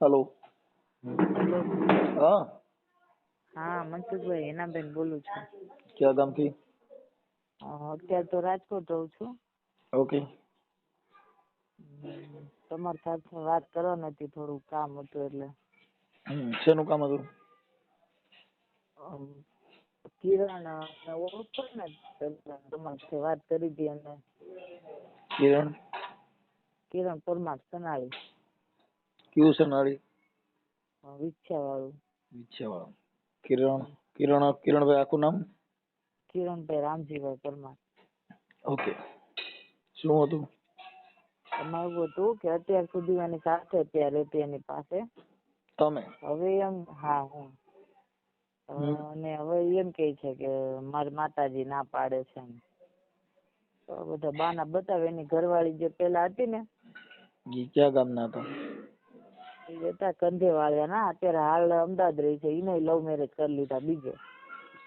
Hello hello. हाँ હા મનસુખભાઈ હેનાબેન બોલું છું. क्या काम थी અત્યારે તો રાજકોટ રહું છું. ओके તમારી સાથે વાત કરવાની હતી, થોડું કામ હતું એટલે. શેનું કામ હતું અમ, કિરણ ઓળખો ને, તમારી સાથે વાત કરી હતી અને કિરણ કિરણ પરમાર સનાળી ક્યુ સનાળી વિછ્યા વિછાવાળા કિરણ કિરણભાઈ આખું નામ કિરણભાઈ રામજીભાઈ પરમાર. ઓકે શું હતું એમાં એવું હતું કે અત્યાર સુધી એની સાથે ત્યાં રહેતી એની પાસે. તમે હવે એમ હા હું અને હવે એમ કે છે કે મારી માતાજી ના પાડે છે એમ. તો બધા બાના બતાવે. એની ઘરવાળી જે પેલા હતી ને જી ક્યાં ગામના હતા એ હતા કંધેવાળિયા ના, અત્યારે હાલ અમદાવાદ રહી છે. એને લવ મેરેજ કરી લીધા બીજે.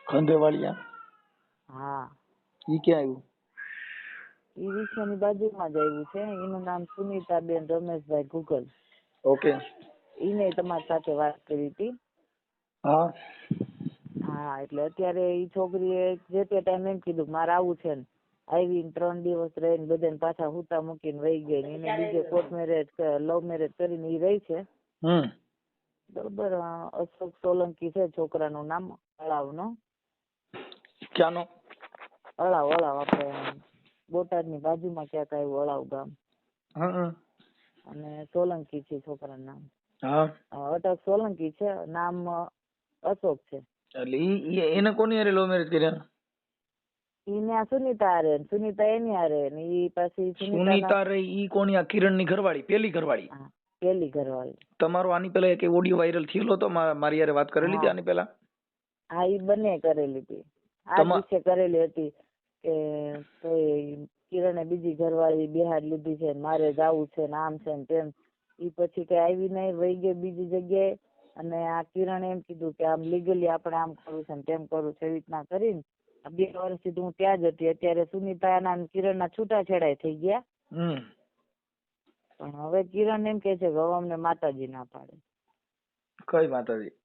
ખંડેવાળિયા હા ઈ ક્યાં આવ્યું એ વિશ્વની બાજુમાં જ આવ્યું છે. એનું નામ સુનિતાબેન રમેશભાઈ ગુગલ. ઓકે એને તમારી સાથે વાત કરી હતી. હા હા એટલે અત્યારે એ છોકરીએ જે તે ટાઈમ એમ કીધું કે મારે આવું છે ને આવી 3 દિવસ રહીને બધાને પાછા હુતા મૂકીને વહી ગઈ. એને બીજે કોર્ટ મેરેજ લવ મેરેજ કરીને એ રહી છે બરોબર. અશોક સોલંકી છે છોકરાનું નામ. અળાવનો ક્યાંનો અળાવ આપણે બોટાદની બાજુમાં ક્યાંક આવ્યું અળાવ ગામ. અને સોલંકી છે છોકરાનું નામ. હા અટક સોલંકી છે, નામ અશોક છે. એટલે ઈ એને કોની હારે લવ મેરેજ કર્યા ઈને આ સુનિતા હારે, સુનિતા એની હારે ને ઈ પાછી સુનિતા રે ઈ કોની આ કિરણની ઘરવાળી પેલી ઘરવાળી પેલી ઘરવાળી. તમારો આની પેલા એક ઓડિયો વાયરલ થયેલો હતો મારી હારે વાત કરેલી હતી આની પેલા હા ઈ બંને કરેલી હતી. આ વિશે કરેલી હતી કે કિરણે બીજી ઘરવાળી બિહાર લીધી છે, મારે જાવું છે ને આમ છે ને તેમ. ઈ પછી કઈ આવી નહીં, વહી ગઈ બીજી જગ્યાએ. અને આ કિરણ એમ કીધું કે આમ લીગલી આપણે આમ કરવું છે ને તેમ કરવું છે, એવી રીતના કરીને 2 વર્ષ સુધી હું ત્યાં જ હતી. અત્યારે સુનિતા ના કિરણના છૂટાછેડા થઈ ગયા. પણ હવે કિરણ એમ કે છે કે હવે અમને માતાજી ના પાડે. કઈ માતાજી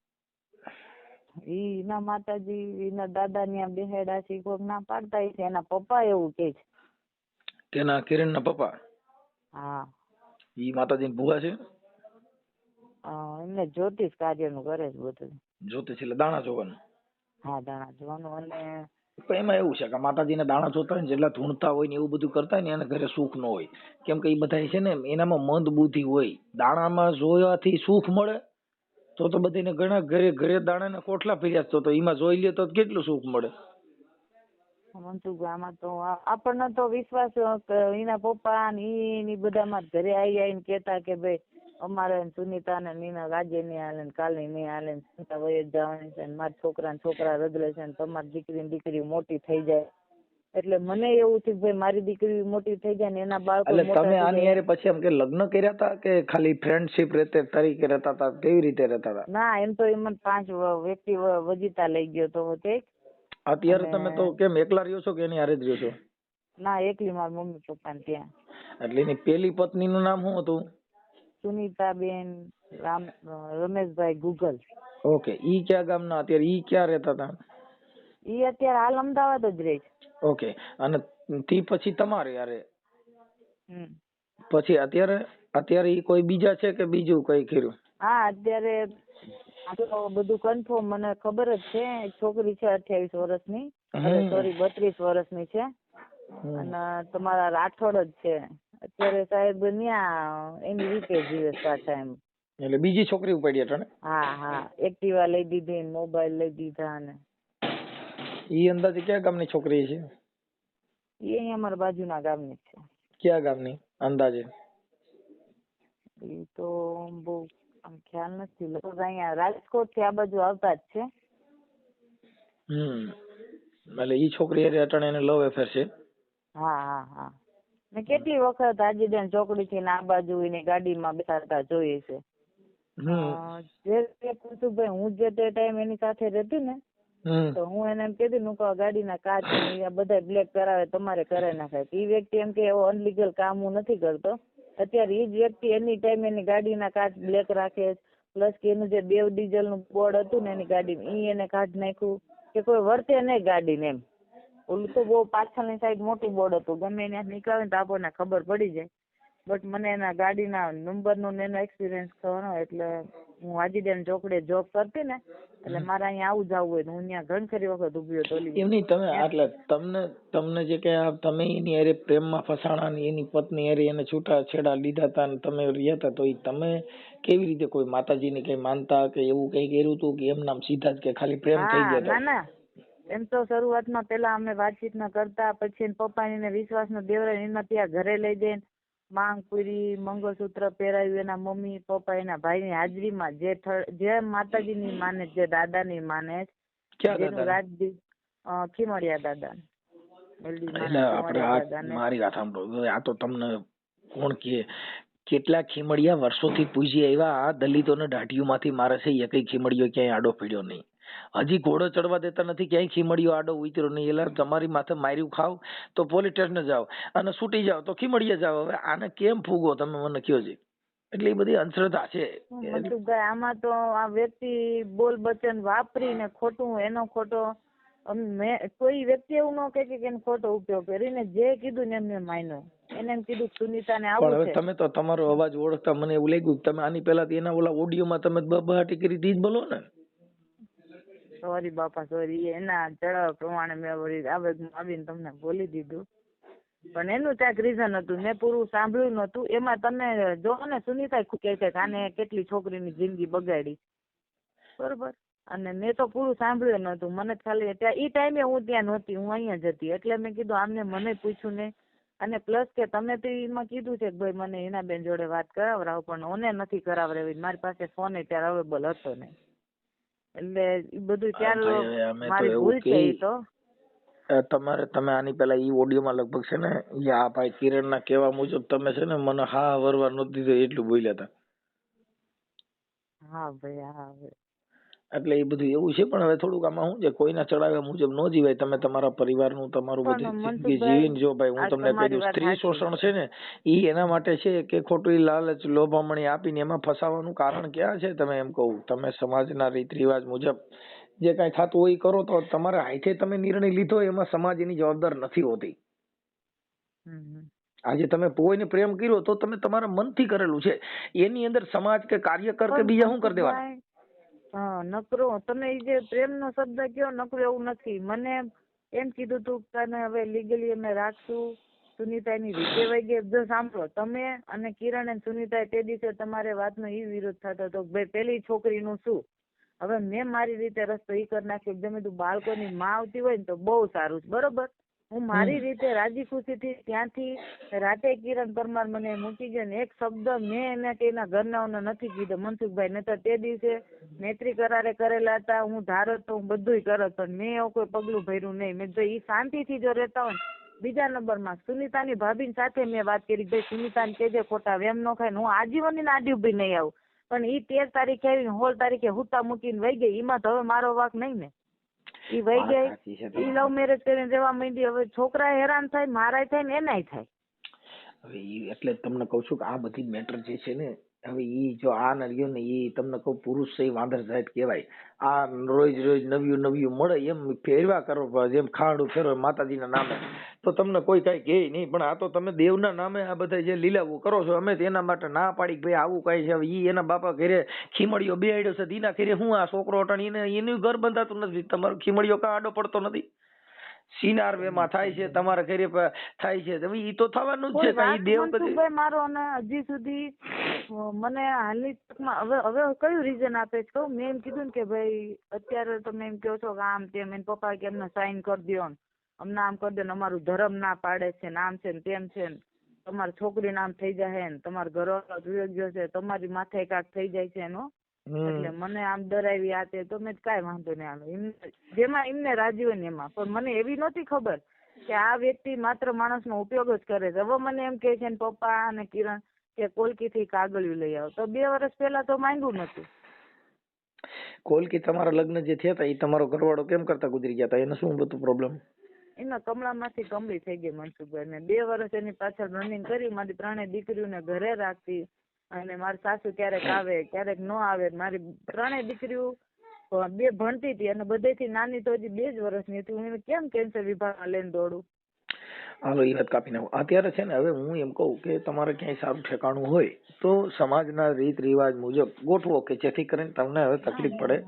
એના માતાજી એના દાદા ની બેહેડા છે કોક ના પાડતા છે. એના પપ્પા એવું કે છે. તેના કિરણના પપ્પા? હા. ઈ માતાજી ભૂવા છે? એમને જ્યોતિષ કાર્યનું કરે છે બધું. જ્યોતિષ એટલે દાણા જોવાનું? હા દાણા જોવાનું. અને એમાં એવું છે કે માતાજીને દાણા જોતા હોય ને જેટલા ધૂણતા હોય ને એવું બધું કરતા હોય ને એને ઘરે સુખ ન હોય. કેમ કે એ બધા છે ને એનામાં મંદ બુદ્ધિ હોય. દાણામાં જોવાથી સુખ મળે તો બધાને ઘણા ઘરે દાણાના કોઠલા ફેર્યા તો એમાં જોઈ લે તો કેટલું સુખ મળે. આમાં તો આપણને તો વિશ્વાસ એના પપ્પા ને ઈ બધામાં ઘરે આવીને કેતા કે ભાઈ અમારે સુનિતા ને નીના આજે નહીં હાલે ને કાલે નહીં હાલે ને સુનિતા વયે જ જવાની છે ને મારા છોકરા રગડે છે ને તમારી દીકરી મોટી થઈ જાય. એટલે મને એવું થયું ભાઈ મારી દીકરી મોટી થઈ જાય ને એના બાળકો એટલે તમે આની હારે પછી એમ કે લગ્ન કર્યા હતા કે ખાલી ફ્રેન્ડશિપ તરીકે રહેતા હતા? કેવી રીતે રહેતા હતા? ના એમ તો એમાં 5 વ્યક્તિ વજીતા લઈ ગયો તો તે. અત્યારે તમે તો કેમ એકલા રહ્યો છો કે એની હારે જ રહ્યો છો? ના એકલી મારા મમ્મી પપ્પા ને ત્યાં. એટલે એની પેલી પત્ની નું નામ શું હતું? સુનિતાબેન રમેશભાઈ ગુગલ. ઓકે. ઈ ક્યાં ગામના? અત્યારે ઈ ક્યાં રહેતા હતા? ઈ અત્યારે હાલ અમદાવાદ જ રહે છે. ઓકે. અને થી પછી તમારે યારે પછી અત્યારે ઈ કોઈ બીજા છે કે બીજું કઈ કર્યું? હા અત્યારે બધું કન્ફર્મ મને ખબર જ છે. છોકરી છે 28 વર્ષની, સોરી 32 વર્ષની છે. અને તમારા રાઠોડ જ છે. અત્યારે સાહેબ ન્યા એની રીતે જીવે પાછા એમ. એટલે બીજી છોકરી ઉપાડી હતા ને? હા એક્ટિવા લઈ દીધી, મોબાઈલ લઈ દીધા. ને ઈ અંદાજે ક્યાં ગામની છોકરી છે? એ અમારા બાજુના ગામની છે. ક્યાં ગામની અંદાજે? એ તો બહુ ખ્યાલ નથી. લગભગ અહીંયા રાજકોટ થી આ બાજુ આવતા જ છે. એટલે ઈ છોકરી અટાણે એને લવ એફેર છે? હા મેં કેટલી વખત આજીડન ચોકડી થી આ બાજુ એની ગાડીમાં બેસાડતા જોઈએ છે. ભાઈ હું જે તે ટાઈમ એની સાથે રહેતી ને તો હું એને એમ કીધું હું ગાડીના કાચ બધા બ્લેક કરાવે તમારે કરાવી નાખાય. એ વ્યક્તિ એમ કે એવો અનલીગલ કામ હું નથી કરતો, અત્યારે એ જ વ્યક્તિ એની ટાઈમ એની ગાડીના કાચ બ્લેક રાખે, પ્લસ કે એનું જે બેવ ડીઝલ નું બોર્ડ હતું ને એની ગાડી એ એને કાઢી નાખ્યું કે કોઈ વર્તે નહીં ગાડીને એમ. ઓલું તો બહુ પાછળની સાઈડ મોટું બોર્ડ હતું, ગમે એને નીકળે ને તો આપણને ખબર પડી જાય. બટ મને એના ગાડીના નંબરનો એનો એક્સપિરિયન્સ થવાનો, એટલે હું વાજીડેન ચોકડે જોબ કરતી ને, એટલે મારે અહીંયા આવું જવું હોય હું ત્યાં ઘણી ખરી વખત ઉભી હતી. એમ નહીં, તમે એટલે તમને જે કે તમે એની હારે પ્રેમમાં ફસાણા ને એની પત્ની હારે એને છૂટાછેડા લીધા હતા ને તમે રહ્યા હતા, તો એ તમે કેવી રીતે કોઈ માતાજીને કઈ માનતા કે એવું કઈ કર્યું હતું કે એમ નામ સીધા જ કે ખાલી પ્રેમ થઈ ગયો? ના ના, એમ તો શરૂઆતમાં પેલા અમે વાતચીત ન કરતા, પછી પપ્પા એને વિશ્વાસનો દેવરાય એના ત્યાં ઘરે લઈ જઈને માંગ પૂરી, મંગળસૂત્ર પહેરાવ્યું એના મમ્મી પપ્પા એના ભાઈની હાજરીમાં, જે માતાજીની માને, જે દાદાની માને, જેનું રાજદી ખીમડિયા દાદા. એટલે આપણે મારી વાત સાંભળો, આ તો તમને કોણ કે કેટલા ખીમડિયા વર્ષોથી પૂજી આવ્યા, આ દલિતોને દાઢીઓમાંથી મારે છે, એ કઈ ખીમડિયો ક્યાંય આડો પીડ્યો નહીં. હજી ઘોડો ચડવા દેતા નથી, ક્યાંય ખીમડિયો આડો ઉતર્યો નહીં. એટલે તમારી માથે માર્યું ખાવ તો પોલીસ સ્ટેશન જાઓ, અને છૂટી જાઓ તો ખીમડિયા જાઓ. હવે આને કેમ ફૂગો તમે મને કયો છે? એટલે એ બધી અંધશ્રદ્ધા છે. આમાં તો આ વ્યક્તિ બોલ બચન વાપરીને ખોટું, એનો ખોટો કોઈ વ્યક્તિ એવું ન કહે કે એને ખોટો ઉપયોગ કરીને જે કીધું ને એમને માન્યો. એને એમ કીધું સુનિતાને આવું છે. તમે તો તમારો અવાજ ઓળખતા મને એવું લાગ્યું તમે આની પહેલા એના ઓલા ઓડિયોમાં તમે બહાટી કરી દી જ બોલો ને. સોરી બાપા સોરી, એના ચડાવ પ્રમાણે મેં વળી આવીને તમને બોલી દીધું, પણ એનું ક્યાંક રીઝન હતું, મેં પૂરું સાંભળ્યું નતું. એમાં તમે જો ને સુનિતા કહે છે કે આને કેટલી છોકરીની જિંદગી બગાડી, બરોબર, અને મેં તો પૂરું સાંભળ્યું નતું. મને ખાલી એ ટાઈમે હું ત્યાં નહોતી, હું અહીંયા જ હતી, એટલે મેં કીધું આમને મને પૂછ્યું નહીં. અને પ્લસ કે તમે તો એમાં કીધું છે કે ભાઈ મને એના બેન જોડે વાત કરાવરાવ, પણ ઓને નથી કરાવરાવી, મારી પાસે ફોન ત્યારે અવેલેબલ હતો નહીં. એટલે એ બધું ત્યારે મારી ભૂલ છે. એ તો તમે આની પેલા ઈ ઓડિયોમાં લગભગ છે ને આ ભાઈ કિરણ ના કહેવા મુજબ તમે છે ને મને હા વરવા નહોતી દીધો એટલું બોલ્યા હતા. હા ભાઈ, હા ભાઈ. એટલે એ બધું એવું છે, પણ હવે થોડુંક આમાં શું છે, કોઈના ચડાવ્યા મુજબ ન જીવાય. તમે તમારા પરિવારનું તમારું બધી જિંદગી જીવીને જો ભાઈ, હું તમને કહી દઉં, સ્ત્રી શોષણ છે ને ઈ એના માટે છે કે ખોટું લાલચ લોભામણી આપીને એમાં ફસાવાનું કારણ ક્યાં છે? તમે એમ કહું, તમે સમાજના રીત રિવાજ મુજબ જે કઈ થતું હોય કરો, તો તમારા હાથે તમે નિર્ણય લીધો એમાં સમાજ એની જવાબદાર નથી હોતી. આજે તમે કોઈને પ્રેમ કર્યો તો તમે તમારા મનથી કરેલું છે, એની અંદર સમાજ કે કાર્યકર કે બીજા શું કરી દેવાનું? નકરો તમે જે પ્રેમ નો શબ્દ કયો, નકરો એવું નથી. મને એમ કીધું તું તને હવે લીગલી અમે રાખશું, સુનિતા ની રીતે વહી ગઈ. જો સાંભળો, તમે અને કિરણ અને સુનિતા તે દિવસે તમારે વાતનો એ વિરોધ થતો હતો ભાઈ પેલી છોકરીનું શું. હવે મેં મારી રીતે રસ્તો એ કરી નાખ્યો, ગમે તું બાળકોની માં આવતી હોય ને તો બહુ સારું, બરોબર. હું મારી રીતે રાજી ખુશીથી ત્યાંથી રાતે કિરણ પરમાર મને મૂકી ગયો ને એક શબ્દ મેં એને કે એના ઘરનાઓને નથી કીધો મનસુખભાઈ ને. તો તે દિવસે મૈત્રી કરારે કરેલા હતા, હું ધારો તો હું બધું કરત, પણ મેં એવું કોઈ પગલું ભર્યું નહીં. મેં જો એ શાંતિથી જો રહેતા હોય. બીજા નંબરમાં સુનિતાની ભાભી સાથે મેં વાત કરી, ભાઈ સુનિતાને કેજે ખોટા વેમ ન ખાય, હું આજીવનની નાડી ઉભી નહીં આવું. પણ ઈ 13 તારીખે આવીને 16 તારીખે હુતા મૂકીને વહી ગઈ, એમાં તો હવે મારો વાંક નહીં ને. ઈ વહી ગઈ, ઈ લવ મેરેજ કરીને રહેવા માંડી. હવે છોકરા હેરાન થાય, મારાય થાય ને એનાય થાય. હવે એટલે તમને કઉ છું કે આ બધી મેટર જે છે ને, હવે ઈ જો આ નર્યો ને ઈ તમને કહું પુરુષ છે વાંદર જાત કહેવાય. આ રોજ રોજ નવ્યું મળે એમ ફેરવા કરો, જેમ ખાંડું ફેરવે માતાજીના નામે, તો તમને કોઈ કઈ કહે નહીં. પણ આ તો તમે દેવના નામે આ બધા જે લીલાવું કરો છો, અમે એના માટે ના પાડી ભાઈ આવું કઈ છે. ઈ એના બાપા ઘરે ખીમડીઓ બેડ્યો છે, દીના ઘરે હું આ છોકરો અટાણી એનું ઘર બંધાતું નથી. તમારો ખીમડીઓ કા આડો પડતો નથી? સિનાર વેમાં થાય છે, તમારા ઘરે થાય છે, ઈ તો થવાનું જ છે. કઈ દેવ બધી મારો અને હજી સુધી મને હાલની તકમાં હવે કયું રીઝન આપે છે કહું. મેં એમ કીધું ને કે ભાઈ અત્યારે તમે એમ કહો છો કે આમ તેમ, એમ પપ્પા કે એમને સાઈન કરી દો ને, અમને આમ કરી દો ને, અમારું ધર્મ ના પાડે છે ને આમ છે ને તેમ છે ને, તમારી છોકરી નામ થઈ જાય ને, તમારો ઘરવાળો જોઈ ગયો છે, તમારી માથે કાક થઈ જાય છે એનો, એટલે મને આમ ડરાવી આ તે. તો મેં કાંઈ વાંધો નહીં, આલો જેમાં એમને રાજી હોય ને એમાં. પણ મને એવી નહોતી ખબર કે આ વ્યક્તિ માત્ર માણસનો ઉપયોગ જ કરે છે. હવે મને એમ કહે છે ને પપ્પા અને કિરણ કે કોલકીથી કાગળિયું લઈ આવો, તો 2 વર્ષ પહેલા તો માંગ્યું નતું. કોલકી તમારા લગ્ન જે થયા હતા એ તમારો ઘરવાળો કેમ કરતા ગુજરી ગયા હતા? એને શું હતું પ્રોબ્લેમ? એના કમળામાંથી કમળી થઈ ગઈ મનસુખભાઈ ને. 2 વર્ષ એની પાછળ રનિંગ કરી, મારી 3 દીકરીઓને ઘરે રાખતી, અને મારી સાસુ ક્યારેક આવે ક્યારેક ન આવે. મારી 3 દીકરીઓ 2 ભણતી હતી અને બધેથી નાની તો હજી 2 જ વર્ષની હતી. હું એને કેમ કેન્સર વિભાગમાં લઈને દોડું? હાલો એ વાત કાપી નાખો. અત્યારે છે ને હવે હું એમ કહું કે તમારે ક્યાંય સારું ઠેકાણું હોય તો સમાજના રીત રિવાજ મુજબ ગોઠવો કે જેથી કરીને તમને હવે તકલીફ પડે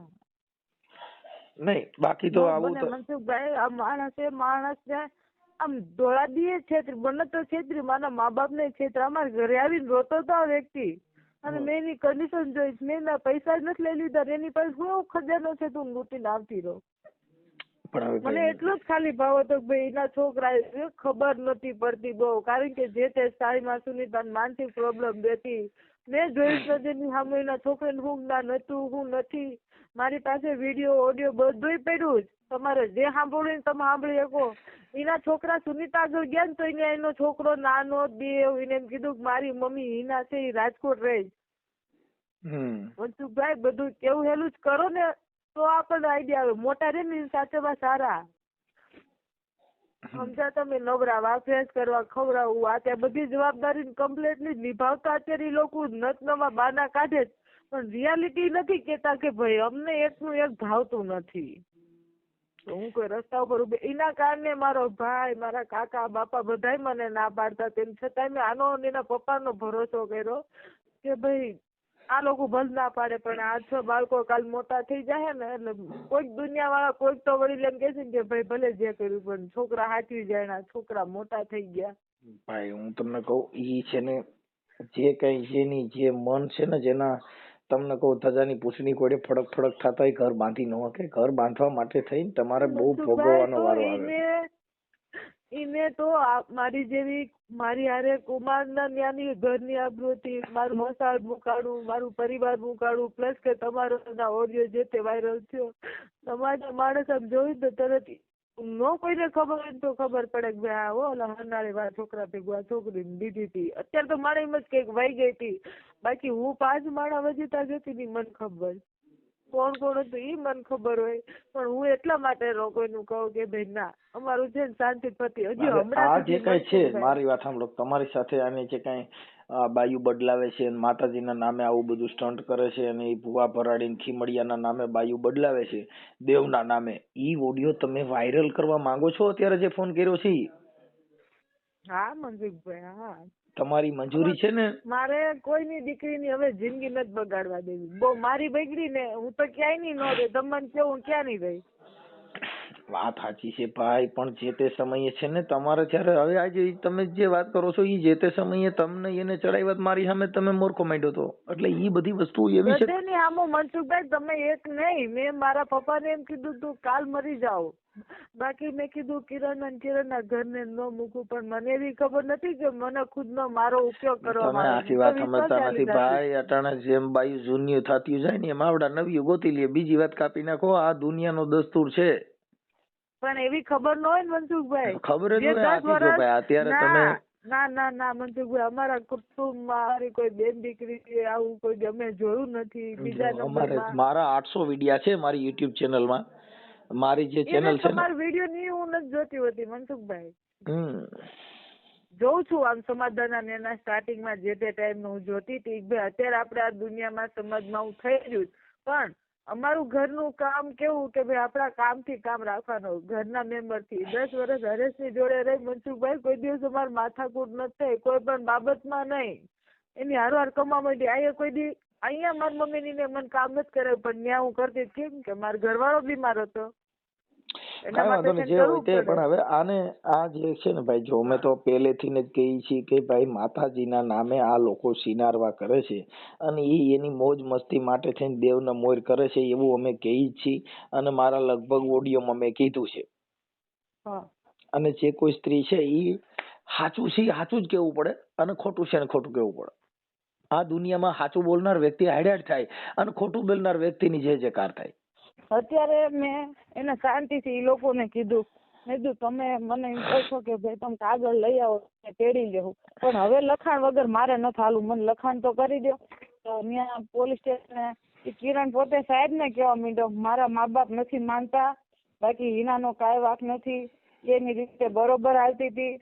નહીં. બાકી તો આવું તો મનસુખભાઈ, આ માણસને આમ ધોળા દીએ છેતરી, મને તો છેતરી, મારા મા બાપ ને છેતરી. અમારા ઘરે આવીને રોતો તો આ વ્યક્તિ, અને મેં એની કન્ડિશન જોઈ. મેં એના પૈસા જ નથી લઈ લીધા, એની પાસે શું ખજાનો છે તું લૂંટીને આવતી રહો. મને એટલો જ ખાલી ભાવ હતો કે ભાઈ એના છોકરા ખબર નથી પડતી બહુ, કારણ કે જે તે સાડીમાં સુનીતા માનસિક પ્રોબ્લેમ રહેતી. મેં જોયું નજરની સામે એના છોકરાને હું જ્ઞાન હતું હું નથી. મારી પાસે વિડીયો ઓડિયો બધુંય પડ્યું જ, તમારે જે સાંભળવું તમે સાંભળી શકો. એના છોકરા સુનીતા આગળ ગયા ને તો એને એનો છોકરો નાનો દેવ, એને એમ કીધું કે મારી મમ્મી હિના છે એ રાજકોટ રહે. મનસુખભાઈ બધું કેવું હેલું જ કરો ને તો આપણને આઈડિયા આવે. મોટા રે ને સાચવવા સારા, સમજા તમે? નવરા વાફેસ કરવા, ખવડાવવું, આ ત્યાં બધી જવાબદારી કમ્પ્લીટલી નિભાવતા અત્યારે એ લોકો નત નવા બાના કાઢે જ, પણ રિયાલિટી નથી કેતા કે ભાઈ અમને એકનું એક ભાવતું નથી. હું કોઈ રસ્તા ઉપર ઉભી, એના કારણે મારો ભાઈ, મારા કાકા બાપા બધાય મને ના પાડતા. તેમ છતાં મેં આનો એના પપ્પાનો ભરોસો કર્યો કે ભાઈ આ લોકો ભલ ના પાડે, પણ આ 6 બાળકો કાલ મોટા થઈ જાય ને એટલે કોઈક દુનિયા વાળા કોઈક તો વડીલ એમ કે છે કે ભાઈ ભલે જે કર્યું પણ છોકરા હાચવી જાય, છોકરા મોટા થઈ ગયા. ભાઈ હું તમને કહું, ઈ છે ને જે કઈ જેની જે મન છે ને, જેના તમને કહું ધજાની પૂછડી કોડે ફડક ફડક થતા હોય ઘર બાંધી ન શકે. ઘર બાંધવા માટે થઈને તમારે બહુ ભોગવવાનો વારો આવે. એને તો મારી જેવી મારી હારે કુમારના ન્યાની ઘરની આબરૂ હતી, મારું મસાળ મુકાડું, મારું પરિવાર મુકાડું, પ્લસ કે તમારો ઓડિયો જે તે વાયરલ થયો, સમાજના માણસ આમ જોયું તો તરત નો કોઈને ખબર હોય તો ખબર પડે કે ભાઈ આ ઓલા હરનાળી વાળા છોકરા ભેગું આ છોકરીને દીધી હતી. અત્યારે તો મારે એમ જ કંઈક વહી ગઈ હતી, બાકી હું 5 માળા વજીતા જતી ની મને ખબર, કોણ કોણ હતું એ મને ખબર હોય. પણ હું એટલા માટે કોઈનું કહું કે ભાઈ ના, અમારું છે ને શાંતિ પતિ. હજી હમણાં જે કઈ છે મારી વાત સાંભળો, તમારી સાથે આની જે કઈ બાયુ બદલાવે છે, માતાજીના નામે આવું બધું સ્ટન્ટ કરે છે, અને ભુવા ભરાડીને ખીમડિયાના નામે બાયુ બદલાવે છે, દેવના નામે, ઈ ઓડિયો તમે વાયરલ કરવા માંગો છો અત્યારે જે ફોન કર્યો છે? હા મનસુખભાઈ, હા. તમારી મંજૂરી છે ને? મારે કોઈની દીકરીની હવે જિંદગી નથી બગાડવા દેવી. બહુ મારી બગડી ને હું તો ક્યાંય નહીં ન રહી. તમને કેવું ક્યાં નહીં રહી? વાત સાચી છે ભાઈ, પણ જે તે સમયે છે ને તમારે જ્યારે હવે આજે તમે જે વાત કરો છો એ જે તે સમયે તમને એને ચડાવ્યા મારી સામે તમે મૂર્ખો માંડ્યો હતો, એટલે એ બધી વસ્તુ એવી છે. બધાની સામે મનસુખભાઈ તમે એક નહીં, મેં મારા પપ્પાને એમ કીધું તું કાલ મરી જાઓ, બાકી મેં કીધું કિરણના ઘરને ન મૂકું, પણ મને એવી ખબર નથી કે મને ખુદનો મારો ઉપયોગ કરવામાં આવે. આખી વાત સમજતા નથી ભાઈ. અટાણે જેમ બાયું જૂન્યું થતી જાય ને એમ આવડા નવી ગોતી લે. બીજી વાત કાપી નાખો, આ દુનિયાનો દસ્તુર છે. પણ એવી ખબર ન હોય ને મનસુખભાઈ, ખબર જ હોય અત્યારે તમે ના મનસુખભાઈ, અમારા કુટુંબમાં મારી કોઈ બેન દીકરી આવું કોઈ અમે જોયું નથી. બીજા નંબરમાં મારા 800 વિડિયા છે મારી યુટ્યુબ ચેનલમાં. મારી જે ચેનલ છે તમારા વિડીયો ની હું નથી જોતી હોતી મનસુખભાઈ. જોઉં છું આમ સમાધાન એના સ્ટાર્ટિંગમાં જે તે ટાઈમ હું જોતી હતી. અત્યારે આપણે આ દુનિયામાં સમાજમાં હું થઈ રહ્યું, પણ અમારું ઘરનું કામ કેવું કે ભાઈ આપણા કામથી કામ રાખવાનું, ઘરના મેમ્બર થી. 10 વર્ષ હરેશની જોડે રહી મનસુખભાઈ, કોઈ દિવસ અમારે માથાકૂટ નથી થઈ, કોઈ પણ બાબતમાં નહીં. એની હારવાર કમા માંડી. અહીંયા કોઈ દી અહીંયા મારી મમ્મીની ને મને કામ નથી કરે, પણ ત્યાં હું કરતી કેમ કે મારો ઘરવાળો બીમાર હતો. પણ હવે આને આ જે છે ને ભાઈ, જો અમે તો પહેલેથી જ કહી છીએ કે ભાઈ માતાજીના નામે આ લોકો સિનારવા કરે છે, અને એની મોજ મસ્તી માટે થઈને દેવને મોર કરે છે એવું અમે કહી છીએ. અને મારા લગભગ ઓડિયોમાં મેં કીધું છે. અને જે કોઈ સ્ત્રી છે એ સાચું છે સાચું જ કેવું પડે, અને ખોટું છે ને ખોટું કેવું પડે. આ દુનિયામાં સાચું બોલનાર વ્યક્તિ હાડ્યાડ થાય, અને ખોટું બોલનાર વ્યક્તિની જે જયકાર થાય. અત્યારે મેં એને શાંતિથી એ લોકોને કીધું, મેં કીધું તમે મને એમ કહો છો કે ભાઈ તમે કાગળ લઈ આવો તેડી લેવું, પણ હવે લખાણ વગર મારે નથી હાલું, મને લખાણ તો કરી દો. તો ત્યાં પોલીસ સ્ટેશને કિરણ પોતે સાહેબ ને કહેવા માંડ્યો, મારા મા બાપ નથી માનતા, બાકી હિનાનો કાંઈ વાંક નથી, એની રીતે બરોબર હાલતી હતી.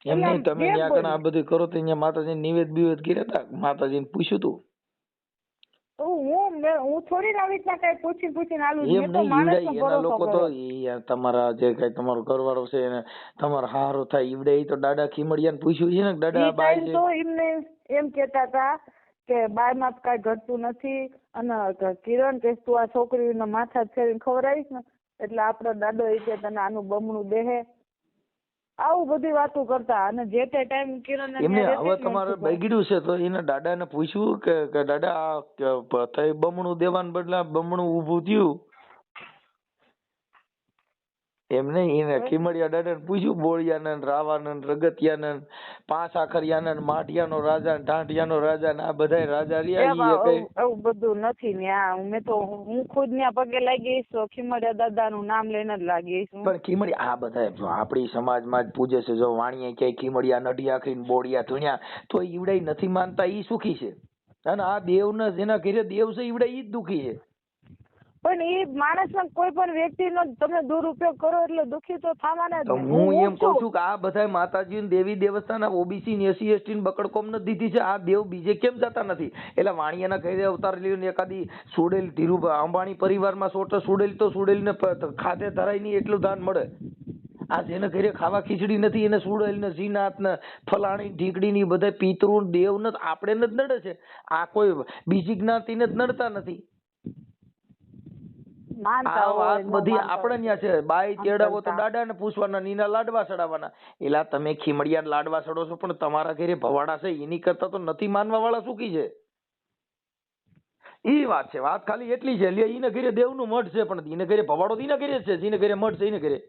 એમ નહીં, તમે ત્યાં કણ આ બધું કરો તો અહીંયા માતાજીને નિવેદ બિવેદ કર્યા હતા? માતાજીને પૂછ્યું તું? તો હું થોડી આવી રીતના કઈ પૂછીને આલું. એમ નહીં, ઈવડે એના લોકો તો તમારા જે કઈ તમારો ઘરવાળો છે એને તમારો હારો થાય ઈવડે તો દાડા ખીમડિયાને પૂછ્યું છે ને દાડા આ બાઈ છે? તો એમને એમ કેતા હતા કે બાય માં કઈ ઘટતું નથી અને કિરણ કે તું આ છોકરીના માથા ફેરીને ખવડાવીશ ને એટલે આપણો દાદો એ કે તને આનું બમણું દેહે, આવું બધી વાતો કરતા. અને જે તે ટાઈમ કિરણ એમને હવે તમારે બગડ્યું છે તો એના દાદાને પૂછ્યું કે દાદા આ થઈ બમણું દેવાને બદલે બમણું ઊભું થયું? એમને એને ખીમડિયા દાદાને પૂછ્યું, બોળિયાને રાવાને રગતિયાને પાંચ આખરિયાને માઠિયાનો રાજા ઢાંઢિયાનો રાજા ને આ બધા રાજા રહ્યા? એવું બધું નથી ન્યા. મેં તો હું ખુદ ન્યા પગે લાગી તો ખીમડિયા દાદાનું નામ લઈને જ લાગી. પણ ખીમડિયા આ બધા જો આપણી સમાજમાં જ પૂજે છે. જો વાણીએ ક્યાંય ખીમડિયા નઢિયા આખરીને બોળિયા ધૂણ્યા તો ઈવડે નથી માનતા, ઈ સુખી છે. અને આ દેવને જેના ઘરે દેવ છે ઈવડે ઈ જ દુખી છે. પણ એ માણસનો કોઈ પણ વ્યક્તિનો તમે દુરુપયોગ કરો એટલે દુખી તો થવાના જ. હું એમ કહું છું કે આ બધા માતાજી દેવી દેવસ્થાન ઓબીસી ને એસી એસટી ને બકડકોમ ને દીધી છે. આ દેવ બીજે કેમ જતા નથી? એટલે વાણિયાના ઘરે અવતાર લઈને એકાદી સુડેલ ધીરુભાઈ અંબાણી પરિવારમાં સુડેલ તો સુડેલ ને ખાતે ધરાય નહીં એટલું દાન મળે. આ જેને ઘરે ખાવા ખીચડી નથી એને સુડેલ ને શ્રીનાથ ને ફલાણી ઢીકડી ની બધા પિતૃ દેવ ને આપણે જ નડે છે. આ કોઈ બીજી જ્ઞાતિને જ નડતા નથી. આ વાત બધી આપણે ત્યાં છે. બાઈ તેડાવો તો દાદા ને પૂછવાના, નીના લાડવા ચડાવવાના. એલા તમે ખીમડિયા લાડવા ચડો છો પણ તમારા ઘરે ભવાડા છે એની કરતા તો નથી માનવા વાળા સુખી છે. ઈ વાત છે. વાત ખાલી એટલી છે. લે ઈને ઘરે દેવનું મઠ છે પણ ઈને ઘરે ભવાડો તો ઈને ઘરે જ છે. જેને ઘરે મઠ છે ઈને ઘરે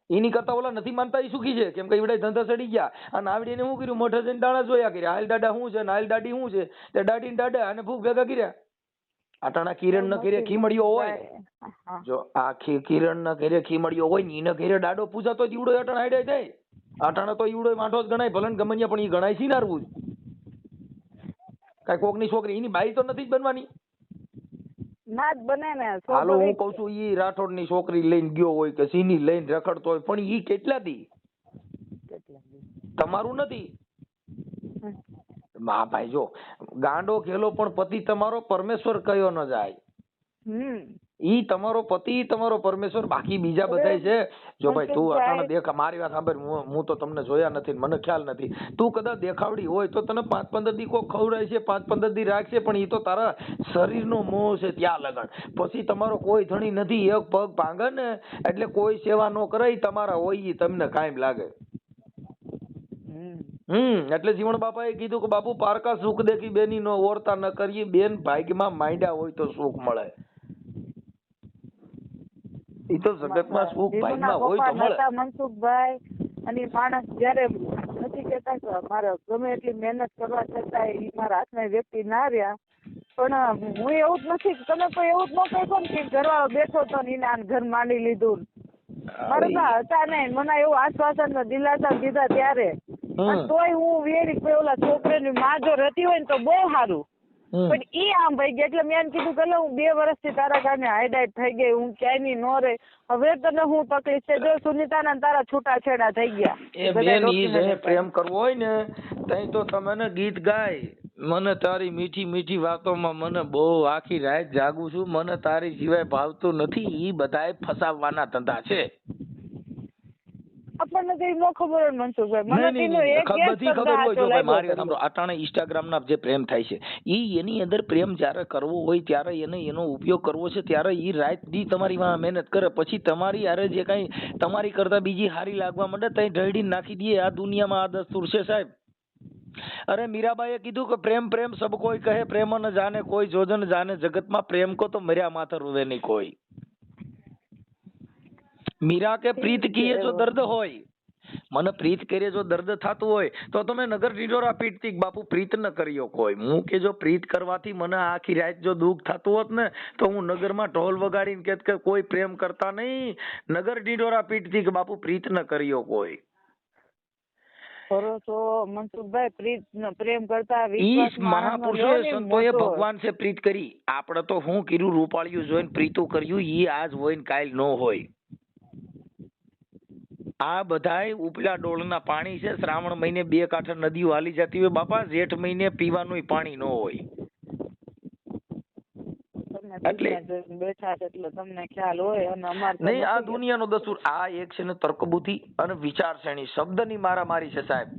એની કરતા ઓલા નથી માનતા એ સુખી છે. કેમ કે એવડે ધંધા ચડી ગયા અને આવડીને શું કર્યું? મઠે જઈને દાણા જોયા કર્યા. હાલ દાડા શું છે ને હાલ દાડી શું છે તે દાડી દાડા અને ભૂખ ભેગા કર્યા. આટાણા કિરણ ના ઘરે ખીમડિયો હોય, જો આ કિરણ ના ઘરે ખીમડિયો હોય ને એને ઘરે દાડો પૂજા તો ઈવડો આટાણા હાડે થાય. આટાણા તો ઈવડો માઠો જ ગણાય, ભલે ગમનિયા પણ ઈ ગણાય સિનારવું કઈ કોક ની છોકરી એની બાઈ તો નથી જ બનવાની. ના જ બને ને. હાલો હું કઉ છું ઈ રાઠોડ ની છોકરી લઈને ગયો હોય કે સીની લઈને રખડતો હોય પણ ઈ કેટલા દી તમારું નથી. હા ભાઈ જો ગાંડો ખેલો પણ પતિ તમારો પરમેશ્વર કયો ન જાય. ઈ તમારો પતિ તમારો પરમેશ્વર, બાકી બીજા બધા છે. જો ભાઈ તું અટાણે દેખા, મારી વાત સાંભળ, હું તો તમને જોયા નથી મને ખ્યાલ નથી. તું કદાચ દેખાવડી હોય તો તને 5-15 દી કોઈ ખવડાય છે, 5-15 દી રાખશે પણ ઈ તો તારા શરીરનો મોહ છે ત્યાં લગન. પછી તમારો કોઈ ધણી નથી, એક પગ ભાંગે ને એટલે કોઈ સેવા ન કરે તમારા હોય ઈ તમને કાયમ લાગે. એટલે જીવણ બાપા એ કીધું કે બાપુ પારકા સુખ દેખી બેની નો ઓરતા ન કરીએ, બેન ભાગ્યમાં માંડ્યા હોય તો સુખ મળે. ઈ તો જગતમાં સુખ ભાગ્યમાં હોય તો મળે. મનસુખભાઈ અને માણસ જયારે નથી કેતા કે મારે ગમે એટલી મહેનત કરવા છતાં એ મારા હાથના વ્યક્તિ ના રહ્યા, પણ હું એવું જ નથી. તમે કોઈ એવું જ ન કહો કે ઘરવાળો બેઠો તો ને ઘર માંડી લીધું. મારા હતા નહીં, મને એવું આશ્વાસન દિલાસા દીધા ત્યારે તોય હું વેરી ઓલા છોકરીની માં જો રહેતી હોય ને તો બહુ સારું. પણ ઈ આમ ભાઈ ગયા એટલે મેં એમ કીધું કે હું 2 વર્ષથી તારા કારણે હાઈડાઈટ થઈ ગઈ, હું ક્યાંય ની નો રહે. હવે તને હું તકલીફ છે? જો સુનિતા ના તારા છૂટાછેડા થઈ ગયા. એ બેન ઈ જે પ્રેમ કરવો હોય ને તઈ તો તમે ગીત ગાય, મને તારી મીઠી મીઠી વાતોમાં મને બહુ આખી રાત જાગું છું, મને તારી સિવાય ભાવતું નથી. ઈ બધાય ફસાવવાના ધંધા છે. આપણને કઈ ન ખબર હોય મનસુખભાઈ, મને તેનો એક બધી ખબર હોય. જો ભાઈ મારી સાંભળો, અટાણે ઇન્સ્ટાગ્રામ ના જે પ્રેમ થાય છે ઈ એની અંદર પ્રેમ જ્યારે કરવો હોય ત્યારે એને એનો ઉપયોગ કરવો છે ત્યારે ઈ રાત દી તમારી મહેનત કરે, પછી તમારી યારે જે કઈ તમારી કરતા બીજી હારી લાગવા માંડે તઈ ઢળી નાખી દઈએ. આ દુનિયામાં આ દસ્તુર છે સાહેબ. અરે મીરાબાઈએ કીધું કે પ્રેમ પ્રેમ સબ કોઈ કહે, પ્રેમ ન જાને કોઈ જોજન જાને, જગતમાં પ્રેમ કો તો મર્યા માથે રૂવે નહીં કોઈ. મીરા કે પ્રીત કીએ જો દર્દ હોય, મને પ્રીત કરીએ જો દર્દ થતું હોય તો તમે નગર ઢીંઢોરા પીટતી બાપુ પ્રીત ન કર્યો કોઈ. હું કે જો પ્રીત કરવાથી મને આખી રાત જો દુઃખ થતું હોત ને તો હું નગરમાં ઢોલ વગાડીને કહેત કે કોઈ પ્રેમ કરતા નહીં, નગર ઢીંઢોરા પીટતી કે બાપુ પ્રીત ન કર્યો કોઈ. મનસુખભાઈ પ્રેમ કરતા મહાપુરુષોએ સંતોએ ભગવાન છે પ્રીત કરી. આપણે તો હું કર્યું રૂપાળિયું જોઈને પ્રીતું કર્યું, ઈ આજ હોય ને કાલ ન હોય. આ બધાય ઉપલા ડોળના પાણી છે. શ્રાવણ મહિને 2 કાંઠે નદીઓ હાલી જતી હોય બાપા. જેઠ મહિને પીવાનું પાણી ન હોય. તમે એટલે દુનિયા જોઈને બેઠા છો એટલે તમને ખ્યાલ હોય, અને અમારે તો નહીં, આ નથી. દુનિયાનો દસ્તુર. આ એક છે ને તર્કબુદ્ધિ અને વિચારસરણી. શબ્દની મારામારી છે સાહેબ.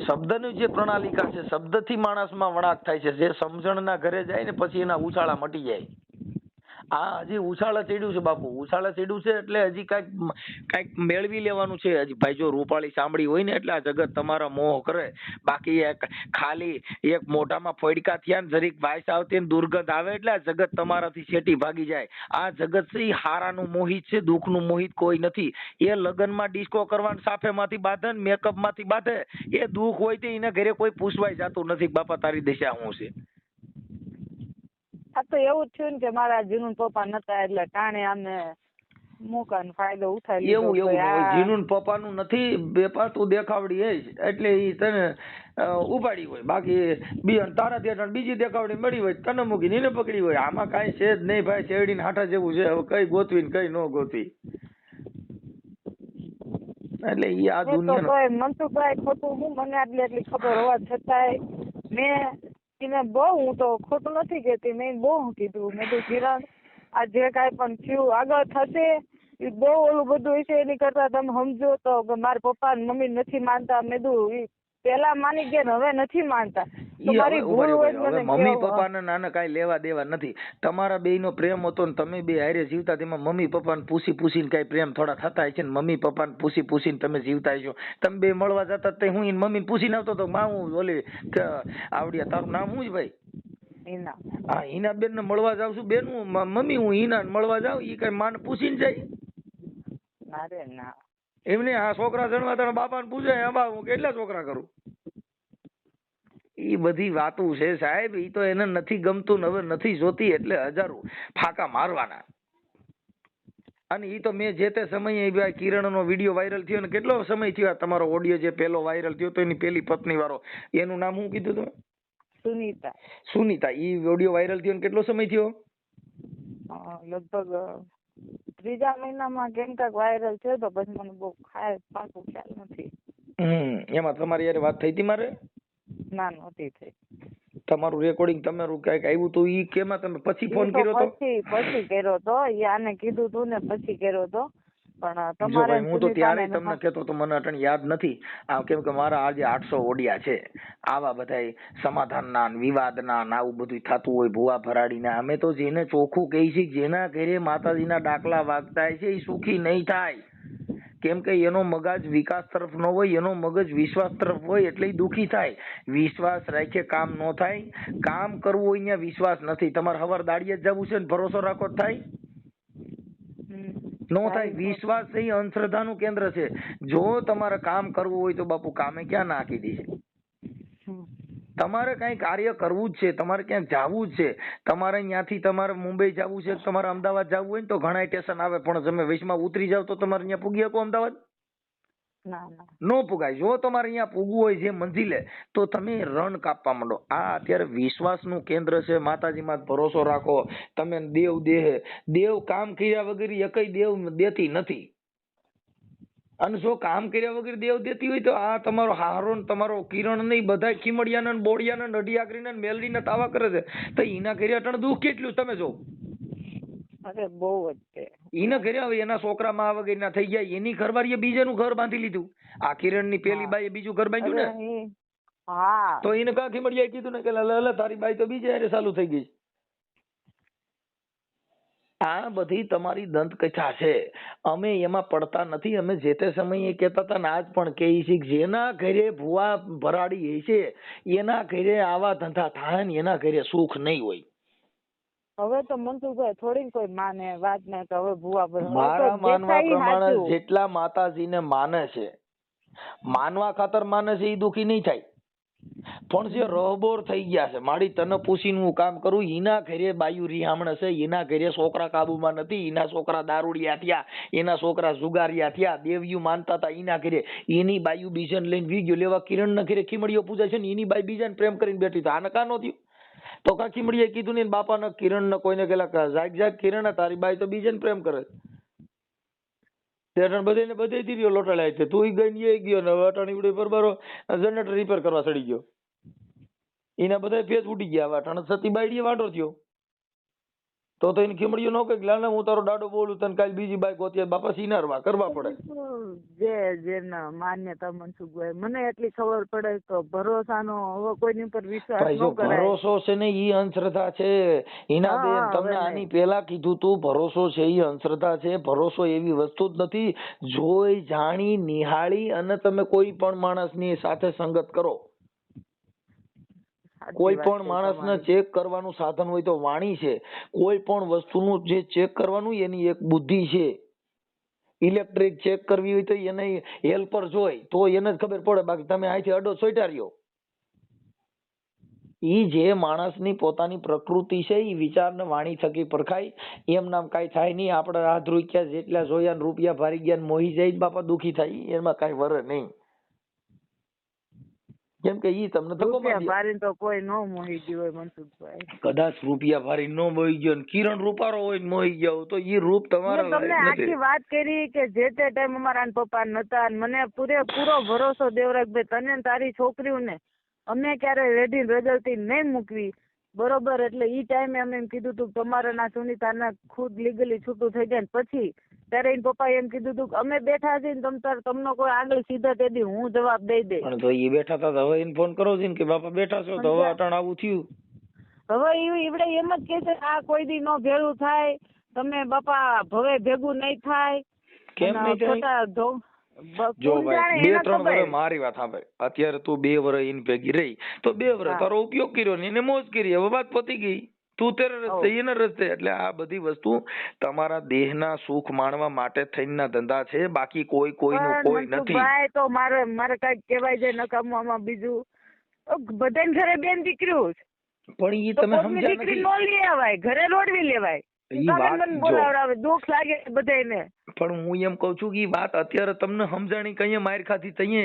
શબ્દની જે પ્રણાલિકા છે, શબ્દથી માણસમાં વળાંક થાય છે. જે સમજણના ઘરે જાય ને પછી એના ઉછાળા મટી જાય. આ હજી ઉછાળા ચડ્યું છે બાપુ. ઉછાળા ચડ્યું છે એટલે હજી કાંઈક મેળવી લેવાનું છે હજી. ભાઈ જો રૂપાળી સાંભળી હોય ને એટલે આ જગત તમારા મોહ કરે. બાકી ખાલી એક મોઢામાં ફોડકા થયા ને જરીક વાયસ આવતી ને દુર્ગંધ આવે એટલે આ જગત તમારાથી છેટી ભાગી જાય. આ જગત છે હારાનું મોહિત છે, દુઃખનું મોહિત કોઈ નથી. એ લગ્નમાં ડિસ્કો કરવાનું સાફેમાંથી બાંધે ને મેકઅપમાંથી બાંધે. એ દુઃખ હોય તો એને ઘરે કોઈ પૂછવાય જતું નથી બાપા તારી દિશા શું છે. આ તો એવું જ થયું ને કે મારા જીનું પપ્પા નતા એટલે ટાણે આમને મૂકાનો ફાયદો ઉઠાવી લીધો. એવું જીનું પપ્પાનું નથી બેપા, તું દેખાવડી હે એટલે ઈ તને ઉપાડી હોય. બાકી તારા ત્યાં બીજી દેખાવડી મળી હોય તને મૂકીને એને પકડી હોય. આમાં કાંઈ છે જ નહીં ભાઈ. શેરડીને હાંઠા જેવું છે. હવે કઈ ગોતવી ને કઈ ન ગોતવી. એટલે ઈ આ દુનિયા મનસુખભાઈ ખોટું હું મને એટલી ખબર હોવા છતાંય મેં એને બહુ, હું તો ખોટું નથી કહેતી, મેં બહુ કીધું. મેં તો કિરણ આ જે કાંઈ પણ થયું આગળ થશે એ બહુ ઓલું બધું હશે, એની કરતા તમે સમજો તો કે મારા પપ્પા ને મમ્મી નથી માનતા. મેં કીધું પેલા માની ગયા ને હવે નથી માનતા. મમ્મી પપ્પા ને નાના કાંઈ લેવા દેવા નથી. તમારા બે નો પ્રેમ હતો ને તમે બે હારે જીવતા. તેમાં મમ્મી પપ્પાને પૂછીને કઈ પ્રેમ થોડા થતા છે ને મમ્મી પપ્પાને પૂછીને તમે જીવતા છો. તમે બે મળવા જતા તે હું મમ્મીને પૂછીને આવતો તો માં હું ઓલી આવડિયા તારું નામ શું છે ભાઈ? હા, હિના બેન ને મળવા જાવ છું. બેન હું મમ્મી હું હિના મળવા જાવ ઈ કઈ માને પૂછીને જાય? ના એમને આ છોકરા જણવા તારા બાપા ને પૂછે હું કેટલા છોકરા કરું. એ બધી વાતો છે સાહેબ. ઈ તો એને નથી ગમતું હવે નથી જોતી એટલે હજારો ફાકા મારવાના. અને ઈ તો મેં જે તે સમયે કિરણ નો વિડીયો વાયરલ થયો ને કેટલો સમય થયો તમારો ઓડિયો જે પેલો વાયરલ થયો તો એની પેલી પત્ની વાળો, એનું નામ શું કીધું તમે? સુનીતા. ઈ ઓડિયો વાયરલ થયો ને કેટલો સમય થયો? લગભગ 3જા મહિનામાં કેમ કાંક વાયરલ થયો તો પછી મને બહુ પાકું ખ્યાલ નથી. એમાં તમારી યાર વાત થઈ હતી મારે? ના, નહોતી થઈ. તમારું રેકોર્ડિંગ તમારું કઈક આવ્યું તો ઈ કેમાં તમે પછી ફોન કર્યો તો? પછી કર્યો તો. આને કીધું તું ને પછી કર્યો તો. પણ જો તમારે ભાઈ હું તો ત્યારે તમને કહેતો તો મને અટણ યાદ નથી. કેમ કે મારા આજે 800 ઓડિયા છે. આવા બધાય સમાધાનના વિવાદના આવું બધું થતું હોય ભૂવા ભરાડીના. અમે તો જેને ચોખ્ખું કહી છે જેના ઘરે માતાજીના ડાકલા વાગતા છે એ સુખી નહીં થાય. કેમ કે એનો મગજ વિકાસ તરફ ન હોય, એનો મગજ વિશ્વાસ તરફ હોય એટલે દુખી થાય. વિશ્વાસ રાખે કામ ન થાય. કામ કરવું હોય અહીંયા વિશ્વાસ નથી. તમારે હવાર દાડિયે જ જવું છે ને ભરોસો રાખો થાય? નો થાય. વિશ્વાસ છે એ અંધશ્રદ્ધાનું કેન્દ્ર છે. જો તમારે કામ કરવું હોય તો બાપુ કામે ક્યાં નાખી દે છે. તમારે કઈ કાર્ય કરવું જ છે, તમારે ક્યાંક જવું જ છે. તમારે અહીંયાથી તમારે મુંબઈ જવું છે, તમારે અમદાવાદ જવું હોય ને તો ઘણા સ્ટેશન આવે, પણ તમે વચમાં ઉતરી જાવ તો તમારે અહીંયા પૂગી શકો અમદાવાદ? નો પુગાય. જો તમારે અહીંયા પૂગવું હોય જે મંજિલે તો તમે રણ કાપવા માંડો. આ અત્યારે વિશ્વાસનું કેન્દ્ર છે. માતાજીમાં ભરોસો રાખો. તમે દેવ કામ કર્યા વગર એકય દેવ દેતી નથી. અને જો કામ કર્યા વગર દેવ દેતી હોય તો આ તમારો હારો ને તમારો કિરણ નહીં બધા ખીમડિયાના ને બોડિયાના ને અઢિયાકરીના ને મેલડીના તાવા કરે છે તો એના ઘરે અટણ દુઃખ કેટલું તમે જો. અરે બહુ જ છે. એના ઘરે હવે એના છોકરામાં આ વગર ના થઈ ગયા. એની ઘરવાળીએ બીજાનું ઘર બાંધી લીધું. આ કિરણ ની પેલી બાઈએ બીજું ઘર બાંધ્યું ને. હા, તો એને કા ખીમડિયાએ કીધું ને કે લે તારી બાઈ તો બીજે હારે ચાલુ થઈ ગઈ. આ બધી તમારી દંતકથા છે. અમે એમાં પડતા નથી. અમે જે તે સમયે કહેતા હતા ને આજ પણ કહીએ છીએ જેના ઘરે ભૂવા ભરાડી છે એના ઘરે આવા ધંધા થાય ને એના ઘરે સુખ નહીં હોય. હવે તો મનસુખભાઈ થોડી કોઈ માને વાત ને કે હવે ભૂવા મારા માનવા પ્રમાણે જેટલા માતાજીને માને છે, માનવા ખાતર માને છે એ દુખી નહીં થાય. પણ જે રહબોર થઈ ગયા છે મારી તને પૂછીને હું કામ કરું, એના ઘરે બાયુ રિહામણ છે, એના ઘરે છોકરા કાબુમાં નથી, એના છોકરા દારૂડિયા થયા, એના છોકરા જુગારિયા થયા, દેવ્યું માનતા હતા એના ઘરે એની બાયુ બીજાને લઈને વી ગયો લેવા. કિરણ ના ઘરે ખીમડીઓ પૂજાય છે ને એની બાઈ બીજાને પ્રેમ કરીને બેઠી છે. આને કાનો થયું તો કા ખીમડીએ કીધું ને બાપા ને કિરણ ને કોઈને કેલા જાગ કિરણ તારી બાઈ તો બીજાને પ્રેમ કરે. અટાણ બધે બધે દીરીઓ લોટાળ્યા છે, તું ગઈ ને એ ગયો ને હવે અટાણ ઈવડે બરબારો જનરેટર રિપેર કરવા ચડી ગયો, એના બધા ફેસ ઉડી ગયા. હવે અટાણ સતી બાયડીએ વાંઢો થયો તો એને ખીમડીઓ ન કઈ લાના હું તારો દાડો બોલું તને કાલ બીજી બાઈક હોતી બાપા સિનારવા કરવા પડે. જેના માન્યતા મનસુખભાઈ મને એટલી ખબર પડે તો ભરોસાનો હવે કોઈની ઉપર વિશ્વાસ ભાઈ જો ન કરાય. ભરોસો છે ને ઈ અંધશ્રદ્ધા છે. ઈના બેન તમને આની પેલા કીધું તું ભરોસો છે ઈ અંધશ્રદ્ધા છે. ભરોસો એવી વસ્તુ જ નથી. જોઈ જાણી નિહાળી અને તમે કોઈ પણ માણસની સાથે સંગત કરો. કોઈ પણ માણસને ચેક કરવાનું સાધન હોય તો વાણી છે. કોઈ પણ વસ્તુનું જે ચેક કરવાનું એની એક બુદ્ધિ છે. ઇલેક્ટ્રિક ચેક કરવી હોય તો એને હેલ્પર જોઈ તો એને જ ખબર પડે, બાકી તમે અહીંથી અડો સોઈટા રહ્યો. ઈ જે માણસની પોતાની પ્રકૃતિ છે ઈ વિચાર ને વાણી થકી પરખાય. એમ નામ કઈ થાય નહીં. આપણે હાથ રૂક્યા જેટલા જોયા ને રૂપિયા ભારી ગયા મોહી જાય બાપા દુખી થાય, એમાં કઈ વરે નહીં. કેમ કે ઈ તમને ધક્કો મારી તો કોઈ નો મોહી ગયો હોય મનસુખભાઈ. કદાચ રૂપિયા ભારી નો મોહી ગયો ને કિરણ રૂપારો હોય ને મોહી ગયો તો ઈ રૂપ તમારા તમને આખી વાત કરી કે જે તે ટાઈમ અમારા પપ્પા નતા, મને પૂરો ભરોસો દેવરાજભાઈ તને ને તારી છોકરીઓને અમે ક્યારે રેડી રજળતી નહીં મૂકવી, બરોબર. એટલે ઈ ટાઈમે અમે એમ કીધું તું તમારે ના સુનીતાના ખુદ લીગલી છૂટું થઈ જાય ને પછી ત્યારે એન પપ્પા એમ કીધું તું અમે બેઠા છીએ ને તમને કોઈ આગળ સીધા તે દી હું જવાબ દઈ દે. પણ તો ઈ બેઠા હતા હવે એને ફોન કરો છે કે બાપા બેઠા છો તો હવે અટાણ આવું થયું. હવે ઈવડે એમ જ કે છે આ કોઈ દી નો ભેળું થાય, તમે બાપા ભવે ભેગું નહીં થાય. કેમ નહીં થાય? જો ભાઈ 2-3 વર્ષ મારી વાત સાંભળ. અત્યારે તું 2 વર્ષ એની ભેગી રહી તો 2 વર્ષ તારો ઉપયોગ કર્યો ને એને મોજ કરી, હવે વાત પતી ગઈ. તું તેરે રસ્તે એના રસ્તે. એટલે આ બધી વસ્તુ તમારા દેહના સુખ માણવા માટે થઈને ધંધા છે, બાકી કોઈનું કોઈ નથી. તો મારે કઈ કહેવાય છે નકામમાં બીજું બધાને ઘરે બેન દીકરીઓ પણ ઈ તમે સમજ્યા દીકરી નો લઈ આવાય, ઘરે રોડવી લેવાય. દુઃખ લાગે બધાને. પણ હું એમ કઉ છું કે વાત અત્યારે તમને સમજાણી કઈ માર ખાધી તઈએ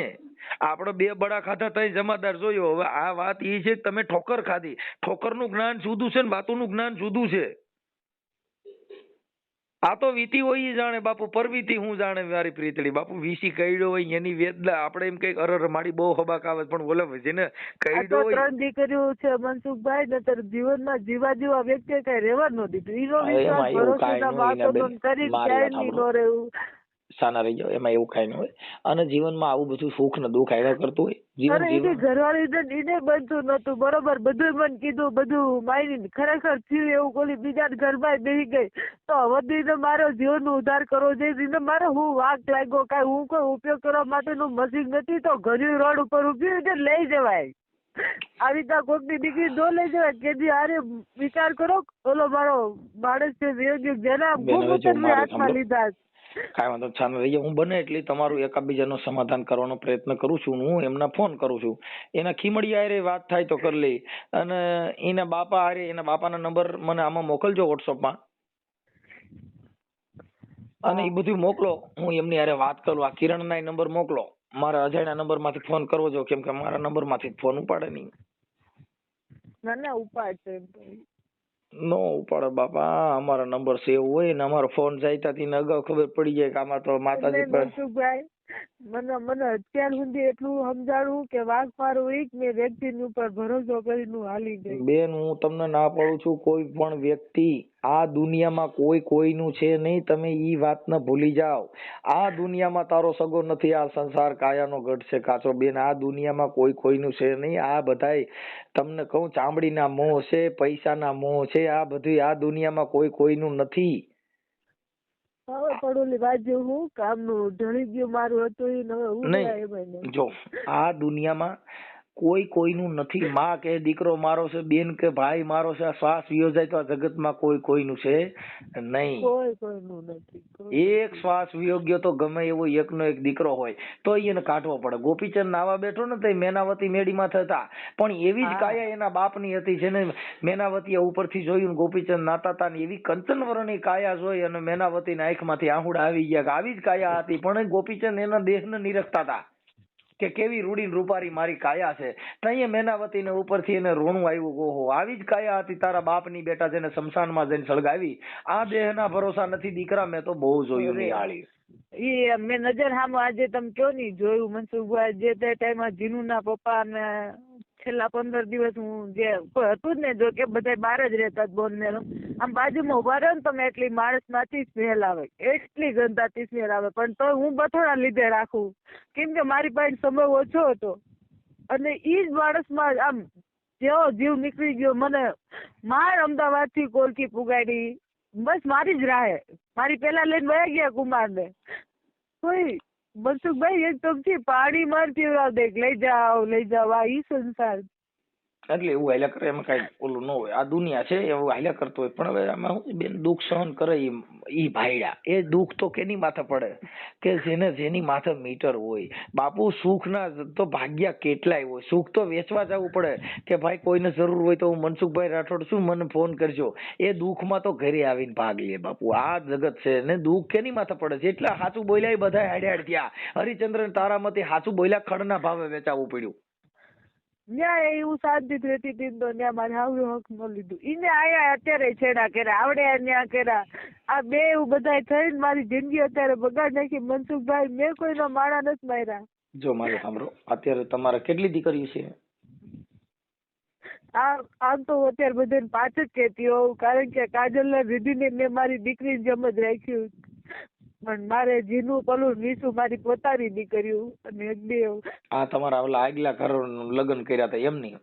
આપડે 2 બડા ખાધા તઈ જમાદાર જોયો. હવે આ વાત એ છે કે તમે ઠોકર ખાધી. ઠોકર નું જ્ઞાન જુદું છે ને વાતોનું જ્ઞાન જુદું છે. આ તો વીતી હોય ઈ જાણે બાપુ, પરવીતી હું જાણે મારી પ્રીતળી. બાપુ વીસી કઈડો હોય એની વેદલા આપણે એમ કઈક અરર મારી બહુ હબાક આવે, પણ ઓલા જેને કઈડો હોય 3 દીકરીઓ છે મનસુખભાઈ, નતર જીવનમાં જીવા જેવા વ્યક્તિ કઈ રહેવા ન દીધું. ઈનો વિશ્વાસ ભરોસાના વાતો કરી ક્યાંય નહીં નો રહેવું. સાના રહી જાવ એમાં એવું કઈ ન હોય. અને જીવનમાં આવું બધું સુખ ને દુઃખ આવ્યા કરતું હોય. જીવન ઘરવાળી એને બનતું નતું, બરોબર. બધું મને કીધું, બધું મારી ખરેખર થયું એવું. કોલી બીજા ઘરમાં બેસી ગઈ તો વધીને મારો જીવનનો ઉદ્ધાર કરવો જોઈએ. મારે હું વાક લાગ્યો, કઈ હું કોઈ ઉપયોગ કરવા માટેનું મશીન નથી તો ઘણી રોડ ઉપર ઉભી હોય લઈ જવાય. આવી રીતના કોકની દીકરી દો લઈ જવાય કે જી આરે વિચાર કરો. ઓલો મારો માણસ છે જેના હાથમાં લીધા. કાંઈ વાંધો છાન રહી. હું બને એટલી તમારું એકાબીજાનું સમાધાન કરવાનો પ્રયત્ન કરું છું. હું એમના ફોન કરું છું. એના ખીમડી આરે વાત થાય તો કરી લઈ. અને એના બાપા આરે એના બાપાના નંબર મને આમાં મોકલજો વોટ્સઅપમાં, અને એ બધું મોકલો. હું એમની આરે વાત કરું. આ કિરણના નંબર મોકલો. મારા અજાણ્યા નંબર માંથી ફોન કરવો જો, કેમ કે મારા નંબર માંથી ફોન ઉપાડે નહીં. ના ઉપાડશે નો ઉપાડે બાપા. અમારા નંબર સેવ હોય ને અમારો ફોન જાય ત્યાંથી અગાઉ ખબર પડી જાય કે આમાં તો માતાજી પર. મને અત્યાર સુધી એટલું સમજાણું કે વાઘ મારું એક મેં વ્યક્તિની ઉપર ભરોસો કરીને હાલી ગઈ. બેન હું તમને ના પાડું છું, કોઈ પણ વ્યક્તિ આ દુનિયામાં કોઈનું છે નહીં. તમે ઈ વાત ન ભૂલી જાઓ. આ દુનિયામાં તારો સગો નથી. આ સંસાર કાયાનો ગઢ છે કાચો. બેન આ દુનિયામાં કોઈનું છે નહીં. આ બધાય તમને કહું ચામડીના મોહ છે, પૈસાના મોહ છે. આ બધું આ દુનિયામાં કોઈનું નથી. હવે પડોલી બાજુ હું કામનું ઢળી ગયું મારું હતું. જો આ દુનિયામાં કોઈનું નથી. માં કે દીકરો મારો છે, બેન કે ભાઈ મારો છે. શ્વાસ વિયો જાય તો આ જગતમાં કોઈનું છે નહીં. કોઈનું નથી. એક શ્વાસ વિયો ગયો તો ગમે એવો એકનો એક દીકરો હોય તો એને કાઢવો પડે. ગોપીચંદ નાવા બેઠો ને તો મેનાવતી મેડીમાં થતા, પણ એવી જ કાયા એના બાપની હતી છે ને. મેનાવતીએ ઉપરથી જોયું ગોપીચંદ નાતા હતા ને એવી કંચનવર્ણની કાયા જોઈ અને મેનાવતીની આંખમાંથી આહુડા આવી ગયા. આવી જ કાયા હતી, પણ ગોપીચંદ એના દેહને નિરખતા હતા કે કેવી રૂડી રૂપારી મારી કાયા છે. તઈએ મેનાવતીને ઉપરથી એને રોણું આવ્યું. ઓહો આવી જ કાયા હતી તારા બાપની બેટા, જેને શમશાનમાં જઈને સળગાવી. આ દેહના ભરોસા નથી દીકરા. મેં તો બહુ જોયું નિહાળી. ઈ મેં નજર સામે આજે તમે કયો ની જોયું મનસુખભાઈ, જે તે ટાઈમમાં જીનુના પપ્પા ને છેલ્લા 15 દિવસ હું જે કોઈ હતું જ ને, જો કે બધા બહાર જ રહેતા બોનમેર, આમ બાજુમાં ઉભા રહો ને તમે, એટલી માણસમાંથી સ્મેલ આવે, એટલી ગંધાતી સ્મેલ આવે, પણ તો હું બથોડા લીધે રાખું, કેમ કે મારી પાસે સમય ઓછો હતો. અને ઈ જ માણસમાં આમ જેવો જીવ નીકળી ગયો, મને માર અમદાવાદથી કોલકી પુગાડી, બસ મારી જ રાહે, મારી પેલા લઈને વયા ગયા કુમારને. કોઈ મનસુખભાઈ એકદમથી પાણી મારતી દે, લઈ જાઓ આ ઈ સંસાર. એટલે એવું હાલ્યા કરે, એમાં કઈ ઓલું ન હોય, આ દુનિયા છે એવું હાલ્યા કરતો હોય. પણ હવે આમાં શું બેન, દુઃખ સહન કરે ઈ ભાઈડા, એ દુઃખ તો કેની માથે પડે કે જેની માથે મીટર હોય. બાપુ સુખ ના તો ભાગ્યા કેટલાય હોય, સુખ તો વેચવા જવું પડે કે ભાઈ કોઈને જરૂર હોય તો હું મનસુખભાઈ રાઠોડ છું, મને ફોન કરજો. એ દુઃખમાં તો ઘરે આવીને ભાગ લે બાપુ, આ જગત છે ને. દુઃખ કેની માથે પડે છે, એટલા સાચું બોલ્યા બધા હાડ થયા. હરિચંદ્ર તારામતી સાચું બોલ્યા, ખડના ભાવે વેચાવવું પડ્યું. ન્યા એવું શાંતિથી રહેતી હતી તો ન્યા મારે આવ્યું હક ન લીધું. ઈને આયા અત્યારે છેડા કર્યા, આવડે ન્યા કર્યા, આ બે એવું બધા થઈને મારી જિંદગી અત્યારે બગાડ નાખી. મનસુખભાઈ, મેં કોઈનો માણા નથી માર્યા. જો મારે સાંભળો, અત્યારે તમારે કેટલી દીકરીઓ છે? આમ તો અત્યારે બધાને 5 જ કહેતી હોઉં, કારણ કે કાજલ ને રીધિને મેં મારી દીકરીની જેમ જ રાખ્યું. પણ મારે જીનું પેલું નીસું મારી પોતાની દીકરીઓ અને એક બે. આ તમારા ઓલા આગલા ઘર લગ્ન કર્યા હતા એમ નહીં?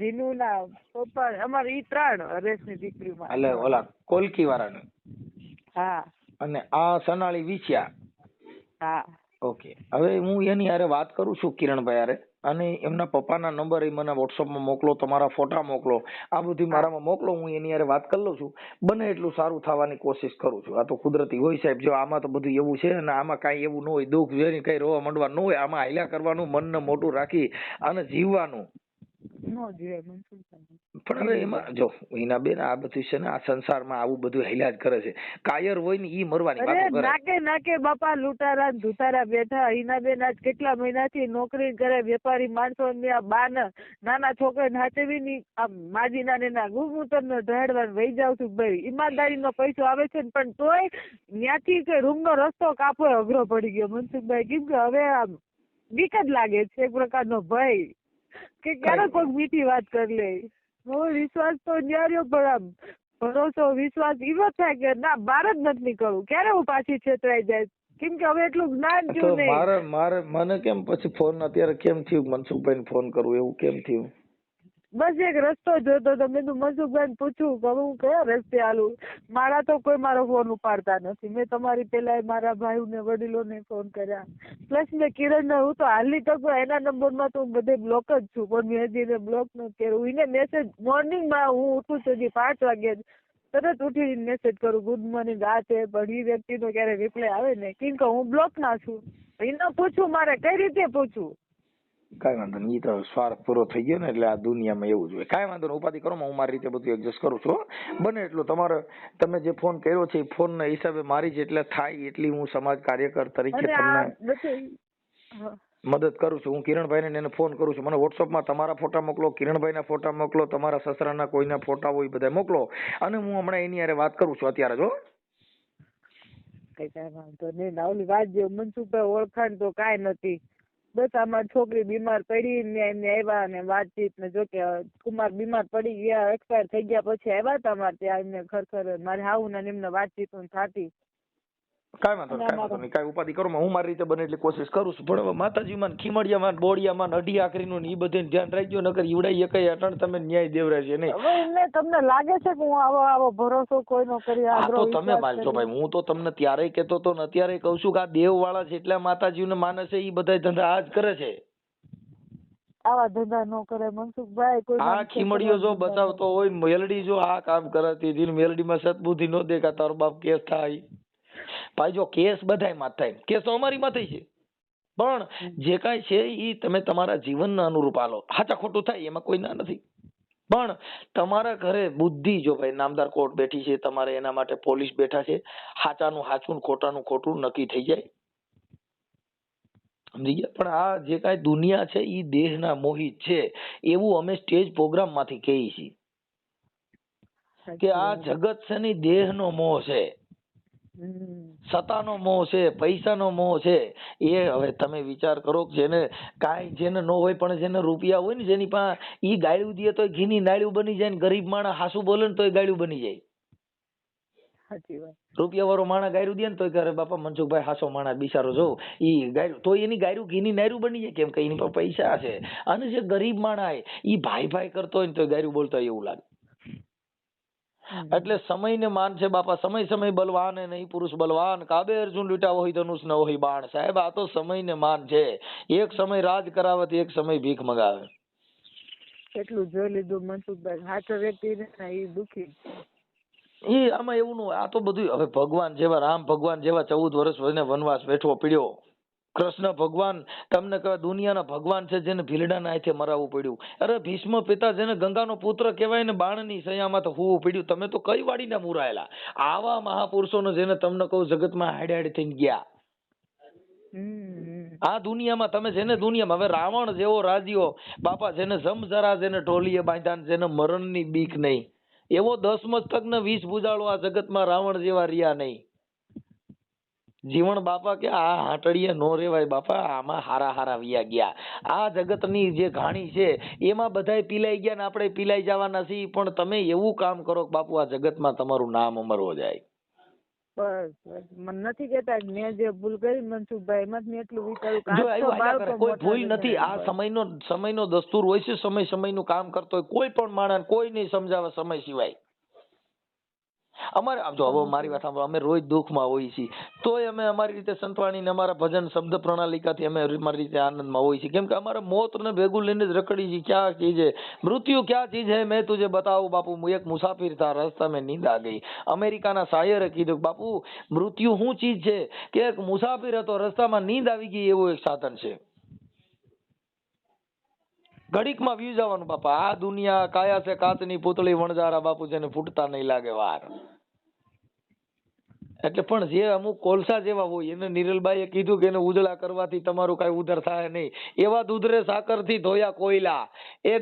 જીનું ના પપ્પા અમારે ઈ 3 હરેશની દીકરીમાં. એટલે ઓલા કોલકી વાળાને? હા. અને આ સનાળી વિછ્યા? હા. ઓકે, હવે હું એની હારે વાત કરું છું કિરણભાઈ હારે, અને એમના પપ્પાના નંબર એ મને વોટ્સઅપમાં મોકલો, તમારા ફોટા મોકલો, આ બધું મારામાં મોકલો, હું એની હારે વાત કરી લઉં છું. બને એટલું સારું થવાની કોશિશ કરું છું. આ તો કુદરતી હોય સાહેબ, જો આમાં તો બધું એવું છે અને આમાં કાંઈ એવું ન હોય, દુઃખ જોઈને કઈ રોવા માંડવા ન હોય, આમાં હાલ્યા કરવાનું, મનને મોટું રાખી અને જીવવાનું. પણ હવે એમાં જો હિના બેન, આ બધું છે ને, આ સંસારમાં આવું બધું હેલા જ કરે છે. કાયર હોય ને ઈ મરવાની વાતો કરે. નાકે નાકે બાપા લૂંટારા ધુતારા બેઠા. હિના બેન આજ કેટલા મહિનાથી નોકરી કરે, વેપારી માણસો ને આ બાન નાના છોકરાને હાચવી ની આ માજીના ને ના ગુમૂતર નો ઢાળવાનું વહી જાવ છું. ભાઈ ઈમાનદારીનો પૈસો આવે છે ને, પણ તોય ત્યાંથી કે રૂમ નો રસ્તો કાપવો અઘરો પડી ગયો મનસુખભાઈ. કેમ કે હવે આમ બીક જ લાગે છે, એક પ્રકારનો ભય કે ક્યારે કોઈ મીઠી વાત કરી લે. હવે વિશ્વાસ તો ન્યાર્યો, પણ આમ ભરોસો વિશ્વાસ એવો થાય કે ના, બહાર જ નથી નીકળવું, ક્યારે હું પાછી છેતરાઈ જાય. કેમ કે હવે એટલું જ્ઞાન થયું નહીં. મારે મને કેમ પછી ફોન અત્યારે કેમ થયું મનસુખભાઈ ને ફોન કરું, એવું કેમ થયું? બસ એક રસ્તો જોતો તો મેં મનસુખભાઈ પૂછ્યું કે હું કયા રસ્તે હાલું. મારા તો કોઈ મારો ફોન ઉપાડતા નથી. મેં તમારી પેલા મારા ભાઈ ને વડીલોને ફોન કર્યા, પ્લસ મેં કિરણ હું તો હાલની તક એના નંબરમાં તો બધે બ્લોક જ છું, પણ મેં હજી એને બ્લોક નથી કર્યું. એને મેસેજ મોર્નિંગમાં હું ઉઠું છું 5 વાગે તરત ઉઠીને મેસેજ કરું, ગુડ મોર્નિંગ આ છે, પણ એ વ્યક્તિનો ક્યારે રિપ્લાય આવે ને, કેમ કે હું બ્લોક ના છું. એને પૂછું મારે કઈ રીતે પૂછવું? કઈ વાંધો નહીં, ઈ તો સ્વાર્થ પૂરો થઈ ગયો ને, એટલે આ દુનિયામાં એવું જોઈએ. કઈ વાંધો નહીં, ઉપાધિ કરો, હું મારી રીતે બધું એડજસ્ટ કરું છું. બને એટલું તમારે, તમે જે ફોન કર્યો છે એ ફોન ના હિસાબે મારી જેટલા થાય એટલી હું સમાજ કાર્યકર તરીકે તમને મદદ કરું છું. હું કિરણભાઈ ને એને ફોન કરું છું, મને વોટ્સઅપમાં તમારા ફોટા મોકલો, કિરણભાઈ ના ફોટા મોકલો, તમારા સસરાના કોઈના ફોટા હોય બધા મોકલો, અને હું હમણાં એની હારે વાત કરું છું અત્યારે. જો કઈ વાંધો નહીં, નાવલી વાત જેવું મનસુખભાઈ ઓળખાણ તો કાંઈ નથી. બસ આમાં છોકરી બીમાર પડી ને એમને આવ્યા અને વાતચીત ને, જો કે કુમાર બીમાર પડી ગયા, એક્સપાયર થઈ ગયા પછી આવ્યા હતા અમારે ત્યાં. એમને ખરેખર મારે હાવું ને એમને વાતચીત થતી. કઈ વાંધો નહીં, કઈ ઉપાધિ કરો, હું મારી રીતે બને એટલી કોશિશ કરું છું. પણ હવે માતાજીમાં, ખીમડિયામાં, બોડિયામાં, અઢી આખરીનું એ બધે ધ્યાન રાખજો, નકર ઈવડાઈ કઈ અટણ તમે ન્યાય દેવરા છે નહીં. હવે તમને લાગે છે કે હું આવો ભરોસો કોઈનો કરી તો તમે માનજો ભાઈ, હું તો તમને ત્યારે કહેતો તો ને અત્યારે કહું છું કે આ દેવ વાળા જેટલા માતાજીને માને છે એ બધા ધંધા આ જ કરે છે. આવા ધંધા ન કરે મનસુખભાઈ. કોઈ આ ખીમડીઓ જો બતાવતો હોય, મેલડી જો આ કામ કરાતી મેલડીમાં સદબુદ્ધિ ન દેખા, તારો બાપ કેસ થાય ભાઈ. જો કેસ બધાય માં થાય, કેસ તો અમારી માં થઈ છે, પણ જે કાંઈ છે એ તમે તમારા જીવનના અનુરૂપ હાલો. સાચા ખોટું થાય એમાં કોઈ ના નથી, પણ તમારા ઘરે બુદ્ધિ, જો ભાઈ નામદાર કોર્ટ બેઠી છે, તમારે એના માટે પોલીસ બેઠા છે, સાચાનું સાચું, ખોટાનું ખોટું નક્કી થઈ જાય, સમજી ગયા? પણ આ જે કાંઈ દુનિયા છે એ દેહના મોહિત છે, એવું અમે સ્ટેજ પ્રોગ્રામ માંથી કહીએ છીએ કે આ જગત છે ને દેહનો મોહ છે. સત્તાનો મોહ છે, પૈસાનો મોહ છે. એ હવે તમે વિચાર કરો કે જેને ન હોય પણ જેને રૂપિયા હોય ને જેની પાસે, ઈ ગાળ્યું દે તો ઘીની નાળ્યું બની જાય ને ગરીબ માણસ હાસુ બોલે ને તોય ગાળ્યું બની જાય. સાચી વાત. રૂપિયા વાળો માણસ ગાયરું દે ને તો કરે બાપા મનસુખભાઈ હાસો માણસ બિચારો જો ઈ ગાયરું તો એની ગાયરું ઘીની નાયરું બની જાય. કેમ કે એની પાસે પૈસા છે. અને જે ગરીબ માણસ ઈ ભાઈ કરતો હોય ને તો ગાયરું બોલતો હોય એવું લાગે. એટલે સમયને માન છે બાપા. સમય બલવાન હે નહીં પુરુષ બલવાન, કાબે અર્જુન લૂટા હોય ધનુષ ન હોય બાણ. સાહેબ આ તો સમયને માન છે. એક સમય રાજ કરાવત, એક સમય ભીખ મગાવે. એટલું જોઈ લીધું મનસુખભાઈ. સાચો વ્યક્તિ ને એ દુખી. એ આમાં એવું ન હોય. આ તો બધું હવે ભગવાન જેવા, રામ ભગવાન જેવા 14 વર્ષ વનવાસ વેઠવો પડ્યો. કૃષ્ણ ભગવાન તમને કહે દુનિયાના ભગવાન છે જેને ભીલડાના હાથે મરાવવું પડ્યું. અરે ભીષ્મ પિતા જેને ગંગાનો પુત્ર કહેવાય ને બાણની સયામાં તો હોવું પડ્યું. તમે તો કઈ વાડીના મુરાયેલા. આવા મહાપુરુષોને જેને તમને કહું જગતમાં હાડ થઈને ગયા. આ દુનિયામાં તમે જેને દુનિયામાં હવે રાવણ જેવો રાજીઓ બાપા, જેને જમજરા જેને ઢોલીએ બાંધ્યા, જેને મરણની બીક નહીં, એવો 10 મસ્તક ને 20 ભુજાળો આ જગતમાં રાવણ જેવા રહ્યા નહીં. જીવન બાપા કે આ હાટડીએ નો રેવાય બાપા. આમાં હારા વ્યા ગયા. આ જગતની જે ઘાણી છે એમાં બધાય પીલાઈ ગયા ને આપણે પીલાઈ જવાના છીએ. પણ તમે એવું કામ કરો કે બાપુ આ જગતમાં તમારું નામ અમરવો જાય. બસ મને નથી કેતા મેં જે ભૂલ કરી મનસુખભાઈ, એમાં મેં એટલું વિચાર્યું કોઈ ભૂલ નથી. આ સમયનો દસ્તુર હોય છે. સમયનું કામ કરતો હોય કોઈ પણ માણસ, કોઈ નહીં સમજાવે સમય સિવાય. અમારે જો હવે મારી વાત સાંભળો, અમે રોજ દુઃખમાં હોઈએ છીએ તોય અમે અમારી રીતે સંતવાણી ને અમારા ભજન શબ્દ પ્રણાલિકાથી અમે અમારી રીતે આનંદમાં હોઈએ છીએ. કેમ કે અમારે મોત ને ભેગું લઈને જ રખડી છીએ. ક્યાં ચીજ હે મૃત્યુ, ક્યાં ચીજ હે મેં તુજે બતાવું બાપુ. એક મુસાફિર થા રસ્તા મેં નીંદ આ ગઈ. અમેરિકાના શાયરે કીધું બાપુ મૃત્યુ શું ચીજ છે કે એક મુસાફિર હતો, રસ્તામાં નીંદ આવી ગઈ એવું એક સાધન છે. ઘડીકમાં વ્યુ જવાનું બાપા. આ દુનિયા કાયા છે કાચની પૂતળી વણજારા બાપુ, જેને ફૂટતા નહીં લાગે વાર. એટલે પણ જે અમુક કોલસા જેવા હોય એને નિરલબાઈએ કીધું કે એને ઉજળા કરવાથી તમારું કઈ ઉધર થાય નહીં. એવા દૂધરે સાકર થી ધોયા કોયલા. એ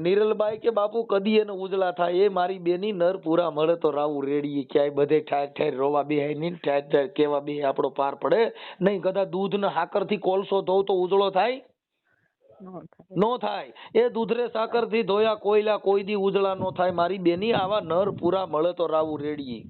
નિરલબાઈ કે બાપુ કદી એને ઉજળા થાય. એ મારી બેની નર પૂરા મળે તો રાવું રેડી. ક્યાંય બધે ઠેર રોવા બેહાય નહીં, ઠેર કેવા બે આપણો પાર પડે નહીં. કદાચ દૂધ ને સાકર થી કોલસો ધોવ તો ઉજળો થાય? નો થાય. એ દૂધરે સાકર થી ધોયા કોયલા, કોઈ દી ઉજળા નો થાય. મારી બેની આવા નર પૂરા મળે તો રાવું રેડી.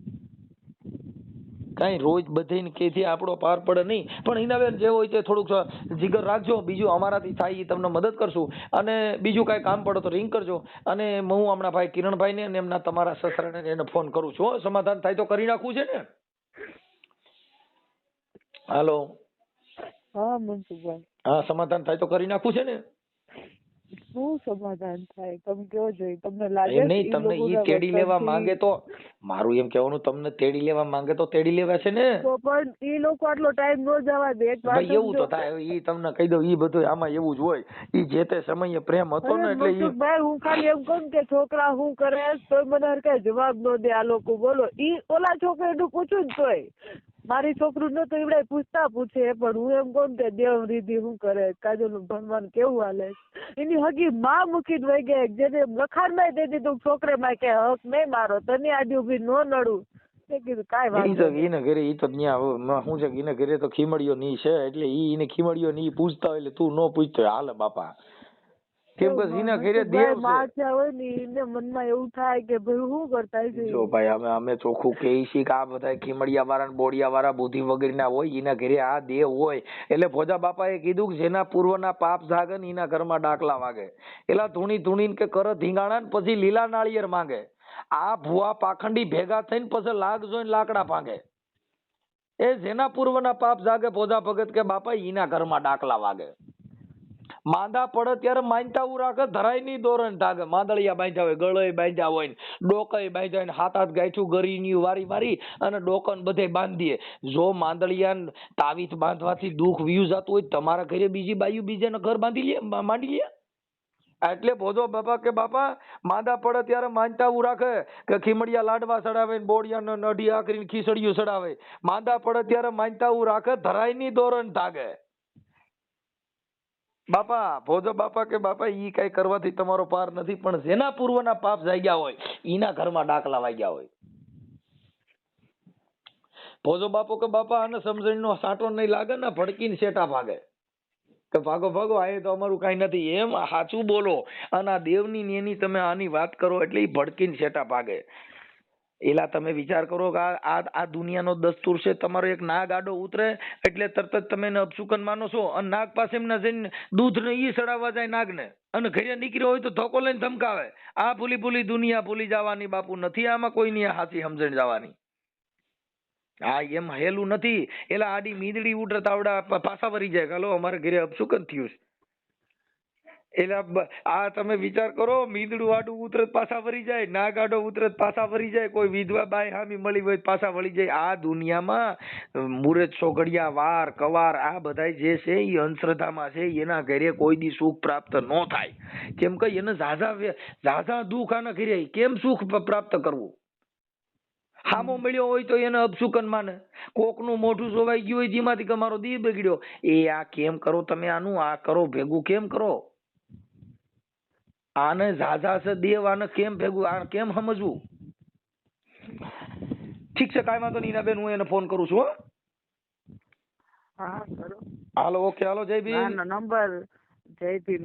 કઈ રોજ બધે કેથી આપણો પાર પડે નહીં. પણ હિનાબેન જે હોય તે થોડુંક જીગર રાખજો. બીજું અમારાથી થાય એ તમને મદદ કરશું. અને બીજું કઈ કામ પડે તો રિંગ કરજો. અને હું હમણાં ભાઈ કિરણભાઈ ને અને એમના તમારા સસરાને એને ફોન કરું છું. સમાધાન થાય તો કરી નાખવું છે ને? હાલો. હા મનસુખભાઈ. હા સમાધાન થાય તો કરી નાખવું છે ને? શું સમાધાન થાય તમે કેવો જોઈએ? તમને લાગે નહીં તમને ઈ તેડી લેવા માંગે તો મારું એમ કહેવાનું, તમને તેડી લેવા માંગે તો તેડી લેવા છે ને. તો પણ ઈ લોકો આટલો ટાઈમ નો જવા દે. ભાઈ એવું તો થાય. ઈ તમને કહી દઉં, ઈ બધું આમાં એવું જ હોય. ઈ જે તે સમયે પ્રેમ હતો ને એટલે ઈ ભાઈ હું ખાલી એમ કહું કે છોકરા હું કરે તો મને કઈ જવાબ નો દે આ લોકો. બોલો ઈ ઓલા છોકરાનું પૂછું ને તોય મારી છોકરું ન તો એવડે પૂછે. પણ હું એમ કહું કે દેવ રીધી શું કરે, કાજલ નું ભણવાનું કેવું હાલે. એની હગી માં મૂકીને વહી ગયા. જેને લખાણ માં દઈ દીધું છોકરે માં કે હક નહીં મારો, તને આડી ઉભી નો નડું. મેં કીધું કાંઈ વાંધો નહીં. એને ઘરે ઈ તો ત્યાં શું છે કે એને ઘરે તો ખીમડીઓ ની છે એટલે ઈ એને ખીમડીઓ ની પૂછતા હોય એટલે તું નો પૂછતો હોય હાલે બાપા. કેમ કે એના ઘરે દેવ છે હોય ને એને મનમાં એવું થાય કે ભાઈ શું કરતા છે. જો ભાઈ અમે ચોખ્ખું કહીએ છીએ કે આ બધા ખીમડિયા વાળા બોડિયા વાળા બુદ્ધિ વગેરેના હોય એના ઘરે આ દેવ હોય. એટલે ભોજા બાપાએ કીધું કે જેના પૂર્વના પાપ જાગે ને એના ઘરમાં ડાકલા વાગે. એલા ધૂણી કે કર ધીંગાણા ને પછી લીલા નાળિયેર માંગે. આ ભુવા પાખંડી ભેગા થઈને પછી લાગ જોઈને લાકડા ભાંગે. એ જેના પૂર્વના પાપ જાગે ભોજા ભગત કે બાપા એના ઘરમાં ડાકલા વાગે. માંદા પડે ત્યારે માનતાવું રાખે, ધરાય ની દોરણ ધાગે. માંદળિયા બાંધ્યા હોય, ગળે બાંધ્યા હોય, ડોકઈ બાંધ્યા હોય, હાથ હાથ ગાંઠું ગરીની વારી અને ડોકન બધે બાંધીએ. જો માંદળિયા તાવીથ બાંધવાથી દુઃખ વ્યુ જતું હોય તમારા ઘરે બીજી બાયુ બીજાને ઘર માંડી લે. એટલે ભોજો બાપા કે બાપા માંદા પડે ત્યારે માનતાવું રાખે કે ખીમડિયા લાડવા ચડાવે, બોડિયા નઢી આકરીને ખીસડિયું ચડાવે. માંદા પડે ત્યારે માનતાવું રાખે, ધરાય ની દોરણ ધાગે. બાપા ભોજો બાપા કે બાપા ઈ કઈ કરવાથી તમારો પાર નથી. પણ જેના પૂર્વના પાપ જાગ્યા હોય એના ઘરમાં ડાકલા વાગ્યા હોય. ભોજો બાપો કે બાપા આને સમજણનો સાટો નહીં લાગે ને ભડકીને શેટા ભાગે કે ભાગો ભાગો આ તો અમારું કઈ નથી એમ સાચું બોલો અને આ દેવની ને એની તમે આની વાત કરો એટલે ઈ ભડકીને શેટા ભાગે. એલા તમે વિચાર કરો કે આ દુનિયાનો દસ્તુર છે તમારો એક નાગ આડો ઉતરે એટલે તરત જ તમે એને અપશુકન માનો છો અને નાગ પાસે એમના જઈને દૂધ ને ઈ સડાવવા જાય નાગને અને ઘરે નીકળ્યો હોય તો ધોકો લઈને ધમકાવે. આ ભૂલી દુનિયા ભૂલી જવાની બાપુ નથી આમાં કોઈની હાચી સમજણ જવાની. હા એમ હેલું નથી. એલા આડી મીંદડી ઉડે તાવડા પાછા વરી જાય હાલો અમારે ઘરે અપશુકન થયું છે. એટલે આ તમે વિચાર કરો મીંદડું આડું ઉતરત પાછા વરી જાય નાગ આડો ઉતરત પાછા વરી જાય કોઈ વિધવા બાઈ હામી મળી હોય પાછા વળી જાય. આ દુનિયામાં મુરત સોગડિયા વાર કવાર આ બધા જે છે એ અંધશ્રદ્ધામાં છે. એના ઘરે કોઈ દી સુખ પ્રાપ્ત ન થાય. કેમ કે એને ઝાઝા દુઃખ આના ઘરે કેમ સુખ પ્રાપ્ત કરવું. હામો મળ્યો હોય તો એને અપશુકન માને. કોકનું મોઢું સોવાઈ ગયું હોય જેમાંથી કે મારો દી બગડ્યો એ આ કેમ કરો તમે આનું આ કરો ભેગું કેમ કરો. આને ઝાઝા છે દેવ આને કેમ ભેગું આ કેમ સમજવું. ઠીક છે કાંઈ વાંધો નહીં ઈનાબેન હું એને ફોન કરું છું. હા કરો. હાલો ઓકે હાલો જય ભીમ. નંબર જય ભીમ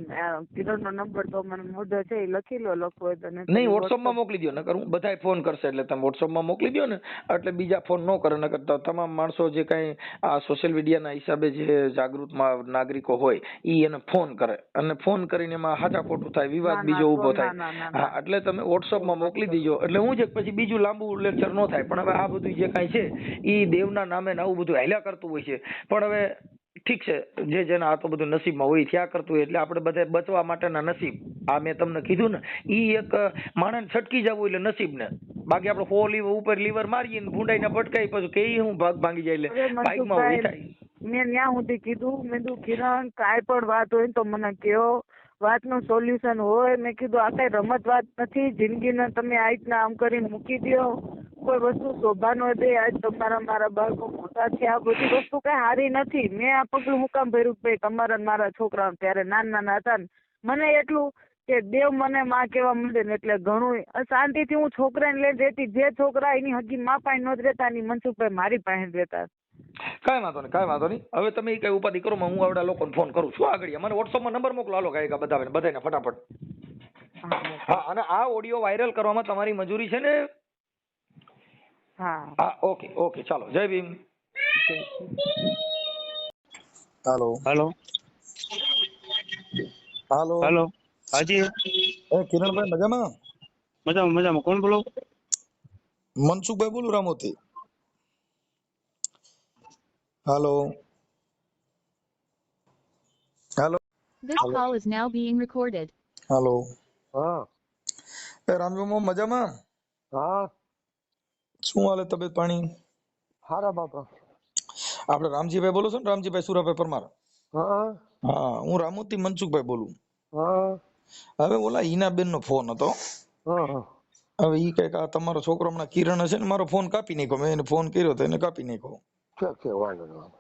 કિરણ નો નંબર તો મને મોઢો છે એ લખી લો લખવો હોય તો નહીં વોટ્સઅપ માં મોકલી દો નકર હું બધાય ફોન કરશે એટલે તમે વોટ્સઅપ માં મોકલી દો ને એટલે બીજા ફોન ન કરે નકર તમામ માણસો જે કઈ આ સોશિયલ મીડિયા ના હિસાબે જે જાગૃત નાગરિકો હોય ઈ એને ફોન કરે અને ફોન કરીને એમાં હાચા ખોટું થાય વિવાદ બીજો ઉભો થાય. હા એટલે તમે વોટ્સઅપ માં મોકલી દીજો એટલે હું છે પછી બીજું લાંબુ લેક્ચર ન થાય. પણ હવે આ બધું જે કઈ છે ઈ દેવના નામે આવું બધું હાલ્યા કરતું હોય છે. પણ હવે ઠીક છે જે જેના આ તો બધું નસીબમાં હોય થયા કરતું હોય એટલે આપણે બધા બચવા માટેના નસીબ આ મેં તમને કીધું ને ઈ એક માણસ છટકી જવું એટલે નસીબ ને બાકી આપણે હો લીવર ઉપર લીવર મારીએ ને ભૂંડાઈને ભટકાઈ પછી કે હું ભાગ ભાંગી જાય એટલે બાઇકમાં હોય થાય. મેં ત્યાં સુધી કીધું મેં કીધું કિરણ કાંઈ પણ વાત હોય તો મને કહો વાતનું સોલ્યુશન હોય. મેં કીધું આ કઈ રમત વાત નથી જિંદગીને તમે આ રીતના આમ કરીને મૂકી દો. કોઈ વસ્તુ શોભાનો દે આજ મારા બાળકો મોટા છે આ બધી વસ્તુ કઈ સારી નથી. મેં આ પગલું હું કામ ભર્યું ભાઈ તમારા મારા છોકરાઓ ત્યારે નાના હતા ને મને એટલું કે દેવ મને માં કેવા મળે ને એટલે ઘણું શાંતિથી હું છોકરાને લઈને રહેતી. જે છોકરા એની હજી માં પાસે નહોત રહેતા એની મનસુખભાઈ મારી પાસે રહેતા. કાંઈ વાંધો નહીં હવે તમે કઈ ઉપાધિ કરો હું આવડા લોકોને ફોન કરું છું આગળ મને વોટ્સઅપમાં નંબર મોકલો હાલો કાંઈ બધાને ફટાફટ. હા અને આ ઓડિયો વાયરલ કરવામાં તમારી મંજૂરી છે ને. હા ઓકે ચાલો જય ભીમ. હાલો હાલો હાલો હાલો હાજી કિરણભાઈ મજામાં મજામાં કોણ બોલો? મનસુખભાઈ બોલું રામોથી. હાલો હાલો This call is now being recorded. હાલો હા રામજી મજામાં? હા શું હાલે તબિયત પાણી? હારા બાપા. આપણે રામજીભાઈ બોલો છો ને રામજીભાઈ સુરાભાઈ પરમાર? હા હા હું રામોથી મનસુખભાઈ બોલું. હા હવે ઓલા હિનાબેન નો ફોન હતો. હા હવે ઈ કઈક આ તમારો છોકરો હમણાં કિરણ છે ને મારો ફોન કાપી નાખ્યો. મેં એને ફોન કર્યો તો એને કાપી નાખ્યો. છે વાંધો નહીં.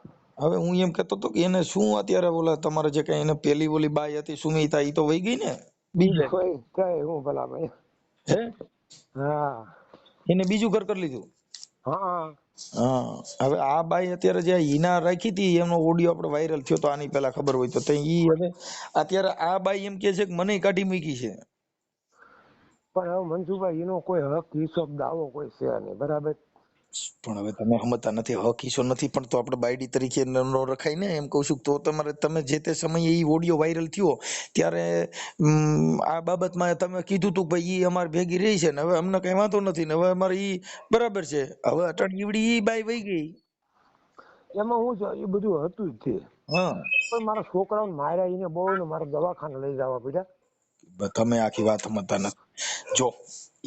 હવે હું એમ કેતો હતો કે એને શું અત્યારે ઓલા તમારે જે કઈ એને પેલી ઓલી બાઈ હતી સુમિતા ઈ તો વહી ગઈ ને બીજે કઈ હું ભલા ભાઈ હે હા એને બીજું ઘર કરી લીધું. હા હા હવે આ બાઈ અત્યારે જે હિના રાખી હતી એમનો ઓડિયો આપણે વાયરલ થયો તો આની પહેલા ખબર હોય તો ઈ હવે અત્યારે આ બાઈ એમ કે છે કે મને કાઢી મૂકી છે. પણ હવે મનસુખભાઈ એનો કોઈ હક હિસાબ દાવો કોઈ છે નહીં બરાબર. પણ હવે તમે સમજતા નથી હક હિસ્સો નથી પણ તો આપણે બાયડી તરીકે ન રખાય ને એમ કહું છું. તો તમારે તમે જે તે સમયે ઈ ઓડિયો વાયરલ થયો ત્યારે આ બાબતમાં તમે કીધું તું ભાઈ ઈ અમારી ભેગી રહી છે ને હવે અમને કઈ વાંધો નથી ને હવે અમારે ઈ બરાબર છે. હવે અટણ ઈવડી ઈ બાઈ વહી ગઈ એમાં હું છે એ બધું હતું જ છે. હા પણ મારા છોકરાઓને માર્યા એને બહુ ને મારા દવાખાને લઈ જવા પડ્યા. તમે આખી વાત સમજતા નથી. જો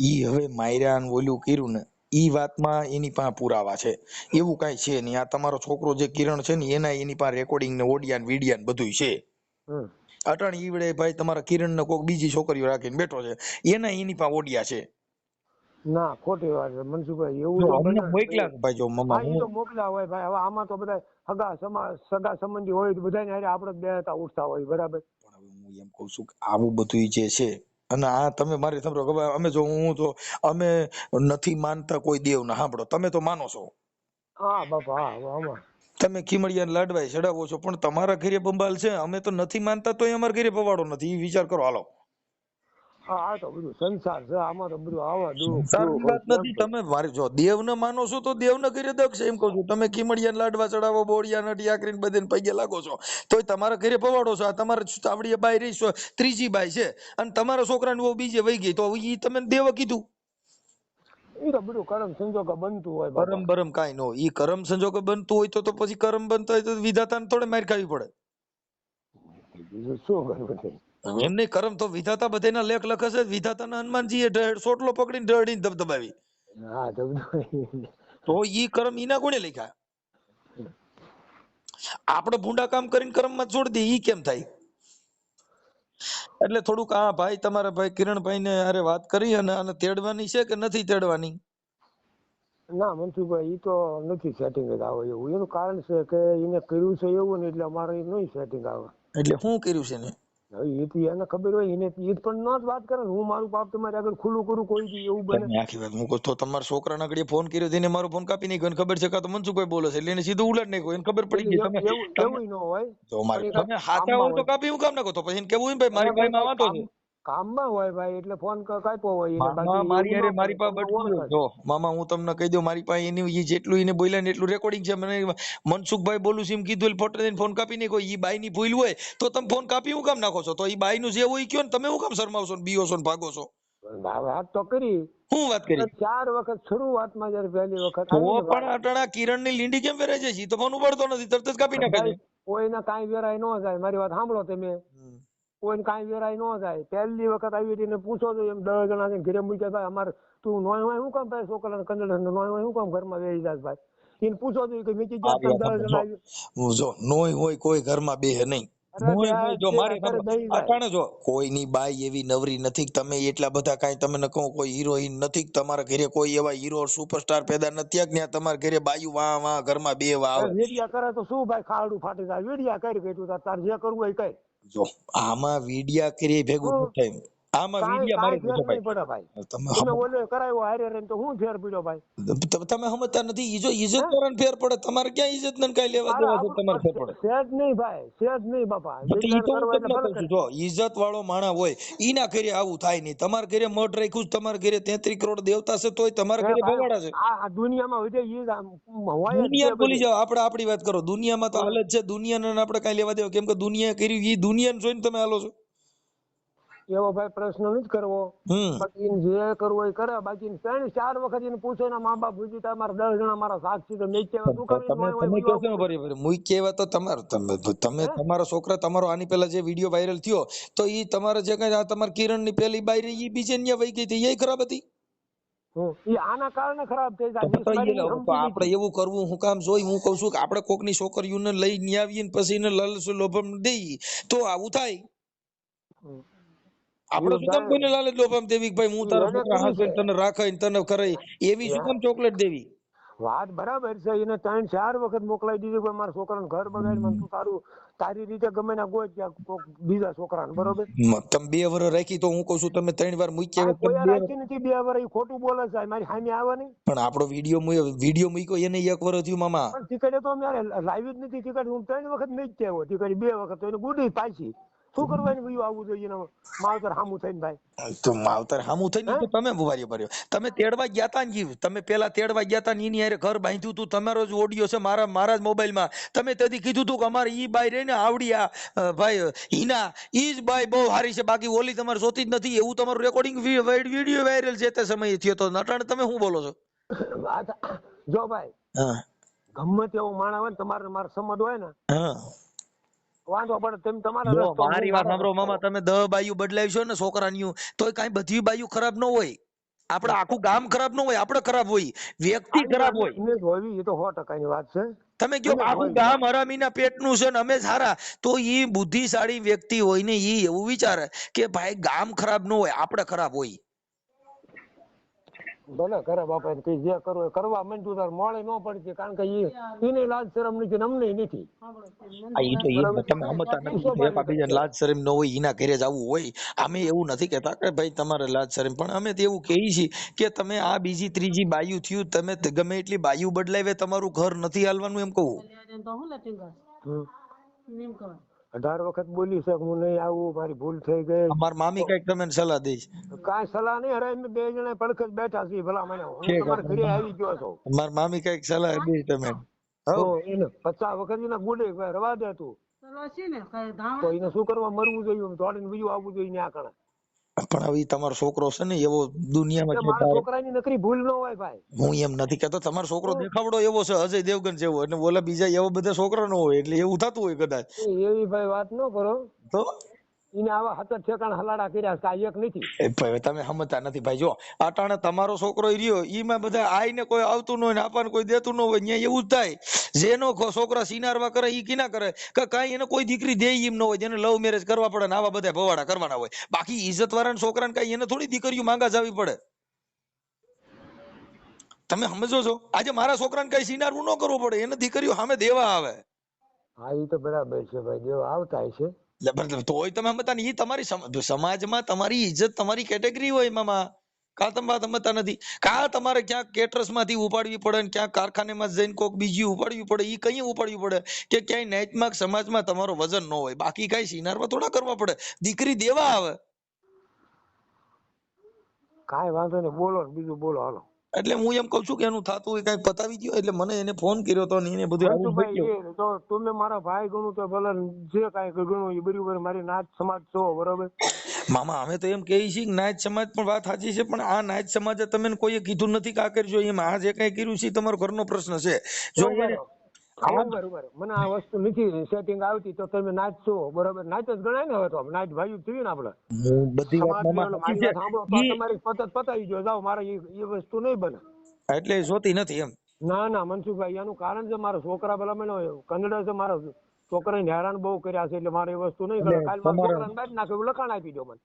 ઈ હવે માયરા ને ઓલું કર્યું ને ઈ વાતમાં એની પાસે પુરાવા છે. એવું કઈ છે નહીં. આ તમારો છોકરો જે કિરણ છે ને એની પાસે રેકોર્ડિંગ ને ઓડિયા ને વિડિયા ને બધું છે. અટણ ઈવડે ભાઈ તમારા કિરણ ને કોઈક બીજી છોકરીઓ રાખીને બેઠો છે એની પાસે ઓડિયા છે. ના ખોટી વાત છે મનસુખભાઈ. એવું તો મોકલ્યા ભાઈ જો મમ્મા એ તો મોકલ્યા હોય ભાઈ. હવે આમાં તો બધા સગા સંબંધી હોય તો બધાને હારે આપણે બે હતા ઉઠતા હોય બરાબર. પણ હવે હું એમ કઉ છું કે આવું બધું જે છે અને આ તમે મારી સાંભળો અમે જો હું તો અમે નથી માનતા કોઈ દેવને સાંભળો તમે તો માનો છો હા બાપા હા આમાં તમે ખીમડિયા લાડવાય ચડાવો છો પણ તમારા ઘરે બંબાલ છે, અમે તો નથી માનતા તોય અમારા ઘરે પવાડો નથી. ઈ વિચાર કરો હાલો. હા આ તો બધું સંસાર છે, આમાં તો બધું આવા દુઃખ સંસારની સુખ વાત હોય કેમ નથી. તો. તમે મારી જો દેવને માનો છો તો દેવને ઘરે દક્ષ એમ કહું છું. તમે ખીમડિયા લાડવા ચડાવો, બોડિયા નટિયા કરીને બધીને પગે લાગો છો તોય તમારા ઘરે પવાડો છો. આ તમારે તાવડીએ બાઈ રહી છો, ત્રીજી બાઈ છે અને તમારા છોકરાને બહુ બીજે વહી ગઈ તો ઈ તમે દેવ કીધું. એ તો બધું કરમ સંજોગ બનતું હોય કરમ બાપા. બરમ કાંઈ ન હોય. ઈ કરમ સંજોગે બનતું હોય તો પછી કરમ બનતા હોય તો વિધાતાને થોડે માર ખાવી પડે. બીજું શું કરવું છે? એમ નહીં, કરમ તો વિધાતા બધાના લેખ લખે છે. વિધાતાના હનુમાનજીએ સોટલો પકડીને ઢળીને ધબધબાવી. હા તો બધું તો ઈ કરમ ઈના કોણે લખ્યા? આપણે ભૂંડા કામ કરીને કર્મમાં છોડી દઈએ ઈ કેમ થાય? એટલે થોડુંક આ ભાઈ તમારા ભાઈ કિરણભાઈ ને અરે વાત કરી અને આને તેડવાની છે કે નથી તેડવાની? ના મનસુખભાઈ ઈ તો નથી સેટિંગ જ આવે એવું. એનું કારણ છે કે એને કર્યું છે એવું ને એટલે અમારે નહીં સેટિંગ આવે. એટલે શું કર્યું છે ને? હવે એથી એને ખબર હોય એને ઈ પણ ન જ વાત કરે ને હું મારું પાપ તમારે આગળ ખુલ્લું કરું કોઈ દી એવું બને. તમે આખી વાત મૂકો તો તમારા છોકરાના ઘડીએ ફોન કર્યો તેને મારો ફોન કાપી નાખ્યો અને ખબર છે કે આ તો મનસુખભાઈ બોલે છે એટલે એને સીધું ઉલાડ નાખ્યો. એને ખબર પડી એટલે ગઈ તમે એવું તમે એવું ન હોય તો મારે પણ એ તમે કાંઈક હાચા કામમાં હોય તો હોય. કાપી હું કામ નાખો તો પછી એને કેવું હોય ને ભાઈ અરે મારી ભાઈ ભાઈમાં વાંધો છે. કામમાં હોય ભાઈ એટલે ફોન કાપ્યો હોય એને મામા બાકી મારી એવું હારે ન મારી કરે પાસે તમને બટકું છે. ઓળખે. જો મામા હું તમને કહી દઉં મારી પાસે એની ઈ જેટલું એને બોલ્યા ને એટલું રેકોર્ડિંગ છે. મને મનસુખભાઈ બોલું છું એમ કીધું એટલે ફોટો દઈને ફોન કાપી નાખ્યો. ઈ બાઈ ની ભૂલ હોય તો તમે ફોન કાપી હું કામ નાખો છો? તો ઈ બાઈ નું જે હોય કયો ને તમે હું કામ શરમાવશો ને બીઓ છો ને ભાગો છો? વાત તો કરી હું વાત કરી 4 વખત શરૂઆતમાં જયારે પહેલી વખત તો આવી ને પણ અટાણા કિરણ ની લીંડી કેમ વેરાય છે? ઈ તો ફોન ઉપાડતો નથી, તરત જ કાપી નાખે છે. ભાઈ કોઈને કાંઈ વેરાય ન જાય મારી વાત સાંભળો તમે. કોઈને કાંઈ વેરાય ન જાય. પહેલી વખત આવી હતી ને પૂછો તો એમ 10 જણા છે ઘરે મૂક્યા ભાઈ અમારે તું નોય હોય શું કામ ભાઈ છોકરાને કંજર નોય હોય શું કામ ઘરમાં વેરી જાય ભાઈ. એને પૂછો તો કે મીકી ગયા મારી તમે વાત 10 સાંભળો. જણા આવી. જો જો નોય હોય કોઈ ઘરમાં બેહે નહીં. અરે નોય હોય જો છે મારી અત્યારે સાંભળો દઈ જાય. અટાણે જો કોઈની બાઈ એવી નવરી નથી કે તમે એટલા બધા કાંઈ તમે ન કહો કોઈ હિરોઈન નથી કે તમારા ઘરે કોઈ એવા હીરો સુપરસ્ટાર પેદા નથી થયા કે ત્યાં તમારા ઘરે બાયું વાહ વાહ ઘરમાં બેવા આવે. વેડિયા કરે તો શું ભાઈ ખાડું ફાટી જાય. વેડિયા કરી ગઈ તાર જે કરવું હોય કઈ. જો આમાં વીડિયા કરી ભેગું શું નથી થાય. આમાં કાંઈ વીડિયા મારે કાંઈ ફેર જો નહીં પડે ભાઈ. ભાઈ તમે તમે ઓલે કરાવ્યો હારે રહીને તો શું ફેર પડ્યો ભાઈ? તમે સમજતા નથી. ઈ જો હે ઇજ્જત વાળાને ફેર પડે, તમારે ક્યાં ઇજ્જત ને કઈ લેવા અરે દેવા છે? તમારે ફેર પડે આપણું સેજ નહીં ભાઈ સેજ નહીં બાપા. તો ઈ વેડિયા તો હું કરવા એટલે તમને ભલે કહું કરે. છું. જો ઇજ્જત વાળો માણા હોય ઈના ઘરે આવું થાય નહીં. તમારા ઘરે મઢ રાખ્યું છે, તમારા ઘરે 33 કરોડ દેવતા છે તોય તમારા ઘરે ભાઈ ભવાડા છે. આ દુનિયામાં વિજય ઈ જ આમ હોય જ છે દુનિયા ભૂલી બધી. જાઓ, આપણે આપણી વાત કરો. દુનિયામાં તો હમ. હાલત છે, દુનિયાને આપણે કઈ લેવા દેવા? કેમ કે દુનિયાએ કર્યું ઈ દુનિયાને જોઈને તમે હાલો છો. એવો ભાઈ પ્રશ્ન નથી કરવો. હમ બાકી એને જે કરવો એ કરે. બાકી 3-4 વખત એને પૂછો એના મા બાપ પૂછી તમારે 10 જણા મારા સાક્ષી તો મેં કહેવાય શું કરી તમે હોય તમે બધું કહો છો આવું ને બધું. બરાબર મૂકી એવા તો તમે હે તમારા છોકરા તમારો આની પહેલા જે વિડીયો વાયરલ થયો તો ઈ તમારા જે કઈ આ તમારા કિરણ ની પેલી બાઈ ઈ બીજે ન્યા વહી ગઈ હતી એ ખરાબ હતી. ઈ આના કારણે ખરાબ થઈ જાય. તો મિસમારી ની સમજી આપણે લીધી. એવું કરવું હું કામ જોઈ? હું કઉ છું કે આપણે કોકની છોકરીઓને લઈ ન્યા આવીએ ને પછી એને લાલચ લોભમ દઈએ તો આવું થાય. હમ. આપણે ઈ શું કામ કોઈને ભાઈ લાલચ લોભમ દેવી કે ભાઈ હું તારા એને છોકરા કર્યું હાંસે છે. તને રાખે ને તને કરે એવી શું કામ ચોકલેટ દેવી? વાત બરાબર છે. એને 3-4 વખત મોકલાઈ દીધી કે મારા છોકરાને ઘર બગાડી મને તું તારું તારી રીતે ગમે ના ગોત ત્યાં કોક બીજા છોકરાને બરોબર. તમે 2 વર્ષ રાખી તો હું કઉ છું તમે 3 વાર મૂકી આ આવ્યા તમે કોઈ 2 રાખી નથી 2 વર્ષ. ઈ ખોટું બોલે છે મારી સામે આવે નહીં. પણ આપણો વિડીયો મૂક્યો એને 1 વર્ષ થયું મામા. પણ ટિકિટે તો અમે લાવી જ નથી. ટિકિટ હું 3 વખત નહીં જ થયો. ટિકિટ 2 વખત તો એને ગુડી પાછી શું કરવાની બીજું આવવું જોઈએ એના માવતર સામું થઈને ભાઈ. તો માવતર હામું થઈ હે ગયું તો તમે બુવારી ભર્યો. તમે તેડવા ગયા તા ને જીવ, તમે પેલા તેડવા ગયા તા ને એની હારે ઘર બાંધ્યું તું. તમારો જ ઓડિયો છે મારા જ મોબાઈલમાં. તમે તેથી કીધું તું કે અમારે ઈ બાઈ રહી ને આવડી આ ભાઈ હિના ઈ જ બાઈ બહુ સારી છે બાકી ઓલી તમારે જોતી જ નથી. એવું તમારું રેકોર્ડિંગ વિડીયો વાયરલ છે તે સમયે થયો તો. નટાણે તમે શું બોલો છો? વાત જો ભાઈ હા ગમે તેવો માણસ હોય ને તમારે મારે સમજ હોય ને હા વાંધો પડે. તેમ તમારા જો રસ્તો મારી હું વાત મારા સાંભળો રસ્તો. મામા, તમે 10 બાયું બદલાવી છો ને છોકરાની તોય કાંઈ બધી બાયું ખરાબ ન હોય. આપણે આખું ગામ ખરાબ ન હોય, આપણે ખરાબ હોય, વ્યક્તિ આ ખરાબ હોય. ઇમેજ હોવી એ તો 100% ની વાત છે. તમે કયો ઇમેજ આખું હોવી. ગામ હરામીના પેટનું છે ને અમે સારા, તો ઈ બુદ્ધિશાળી વ્યક્તિ હોય ને ઈ એવું વિચારે કે ભાઈ ગામ ખરાબ ન હોય, આપણે ખરાબ હોય. ભલે કરે બાપા એને કઈ જે કરવું એ કરવા માંડ્યું તાર મોડે ન પડશે કારણ કે એને લાજ શરમ નથી ને અમને નથી. તમે સમજતા નથી એકાબીજાને લાજ શરમ ન હોય એના ઘરે જ આવવું હોય. અમે એવું નથી કહેતા કે ભાઈ તમારે લાજ શરમ, પણ અમે તો એવું કહીએ છીએ કે તમે આ બીજી ત્રીજી બાયું થયું, તમે ગમે એટલી બાયું બદલાવે તમારું ઘર નથી હાલવાનું એમ કહું. 18 વખત બોલી છે હું નહીં આવું, મારી ભૂલ થઈ ગઈ. અમાર મામી કઈક તમે સલાહ દઈશ. કાંઈ સલાહ નહીં, અરે અમે 2 જણા પડખે જ બેઠા છીએ ભલા મને, હું તમારા ઘરે આવી ગયો છું. અમાર મામી કઈક સલાહ દઈશ તમે. તો એને 50 વખત એના ગુડે રવા દે તું, તો એને શું કરવા મરવું જોઈએ, દોડીને બીજું આવવું જોઈએ આ કણે. પણ હવે તમારો છોકરો છે ને એવો દુનિયામાં છે. મારા છોકરાની નકરી ભૂલ ન હોય ભાઈ. હું એમ નથી કહેતો તમારો છોકરો દેખાવડો એવો છે અજય દેવગન જેવો, અને ઓલા બીજા એવા બધા છોકરા નો હોય એટલે એવું થતું હોય કદાચ. એવી ભાઈ વાત ન કરો. તો એને આવા 7 ઠેકાણા હલાડા કર્યા કાંઈ એક નથી. તમે સમજતા નથી ભાઈ. જો અટાણે તમારો છોકરો રહ્યો એમાં બધા આઈને કોઈ આવતું ન હોય ને આપણને કોઈ દેતું ન હોય, ત્યાં એવું જ થાય. જેનો છોકરા સિનારવા કરે ઈ કિના કરે કે કાંઈ એને કોઈ દીકરી દે એમ ન હોય, જેને લવ મેરેજ કરવા પડે ને આવા બધા ભવાડા કરવાના હોય. બાકી ઇજ્જત વાળા છોકરાને કઈ એને થોડી દીકરીઓ માંગા જાવી પડે. તમે સમજો છો? આજે મારા છોકરાને કઈ સિનારવું ન કરવું પડે, એને દીકરીઓ સામે દેવા આવે. હા એ તો બરાબર છે ભાઈ, દેવા આવતા છે. તોય તમે સમજતા નહીં. ઈ તમારી સમાજમાં તમારી ઇજ્જત તમારી કેટેગરી હોય મામા. કા તમે સમજતા નથી? કા તમારે ક્યાંક કેટરસ માંથી ઉપાડવી પડે ને ક્યાંક કારખાનેમાં જઈને કોક બીજી ઉપાડવી પડે, ઈ કઈ ઉપાડવી પડે કે ક્યાંય નાઈટમાં સમાજમાં તમારો વજન ન હોય. બાકી કઈ સિનારવા થોડા કરવા પડે, દીકરી દેવા આવે. કાંઈ વાંધો નહીં, બોલો બીજું બોલો હાલો. એટલે હું એમ કઉ છું કે એનું થતું હોય કઈક પતાવી દો. એટલે મને એને ફોન કર્યો તો ને એને બધું આવું થઈ ગયું. તો તમે મારા ભાઈ ગણું તો ભલે જે કાંઈ ગણું એ બરાબર, મારી નાચ સમાજ છો બરોબર. મામા અમે તો એમ કહીએ છીએ કે નાયત સમાજ પણ વાત સાચી છે, પણ આ નાયત સમાજે તમે કોઈએ કીધું નથી કે આ કરજો. એમ આ જે કઈ કર્યું છે તમારો ઘરનો પ્રશ્ન છે. જો મને આ વસ્તુ નથી સેટિંગ આવતી તો તમે નાચ છો બરોબર, નાચ જ ગણાય ને. હવે તો નાચ ભાઈ થયું ને આપડે બધી વાત તમારી પતત પતાવી ગયો જાઓ, મારે એ વસ્તુ નહીં બને. એટલે જોતી નથી એમ. ના ના મનસુખભાઈ, એનું કારણ છે મારા છોકરા ભલા મને કન્નડ છે, મારા છોકરાને હેરાન બહુ કર્યા છે, એટલે મારે એ વસ્તુ નહીં કરે. કાલ મારા છોકરાને બાદ નાખે લખાણ આપી દો મને.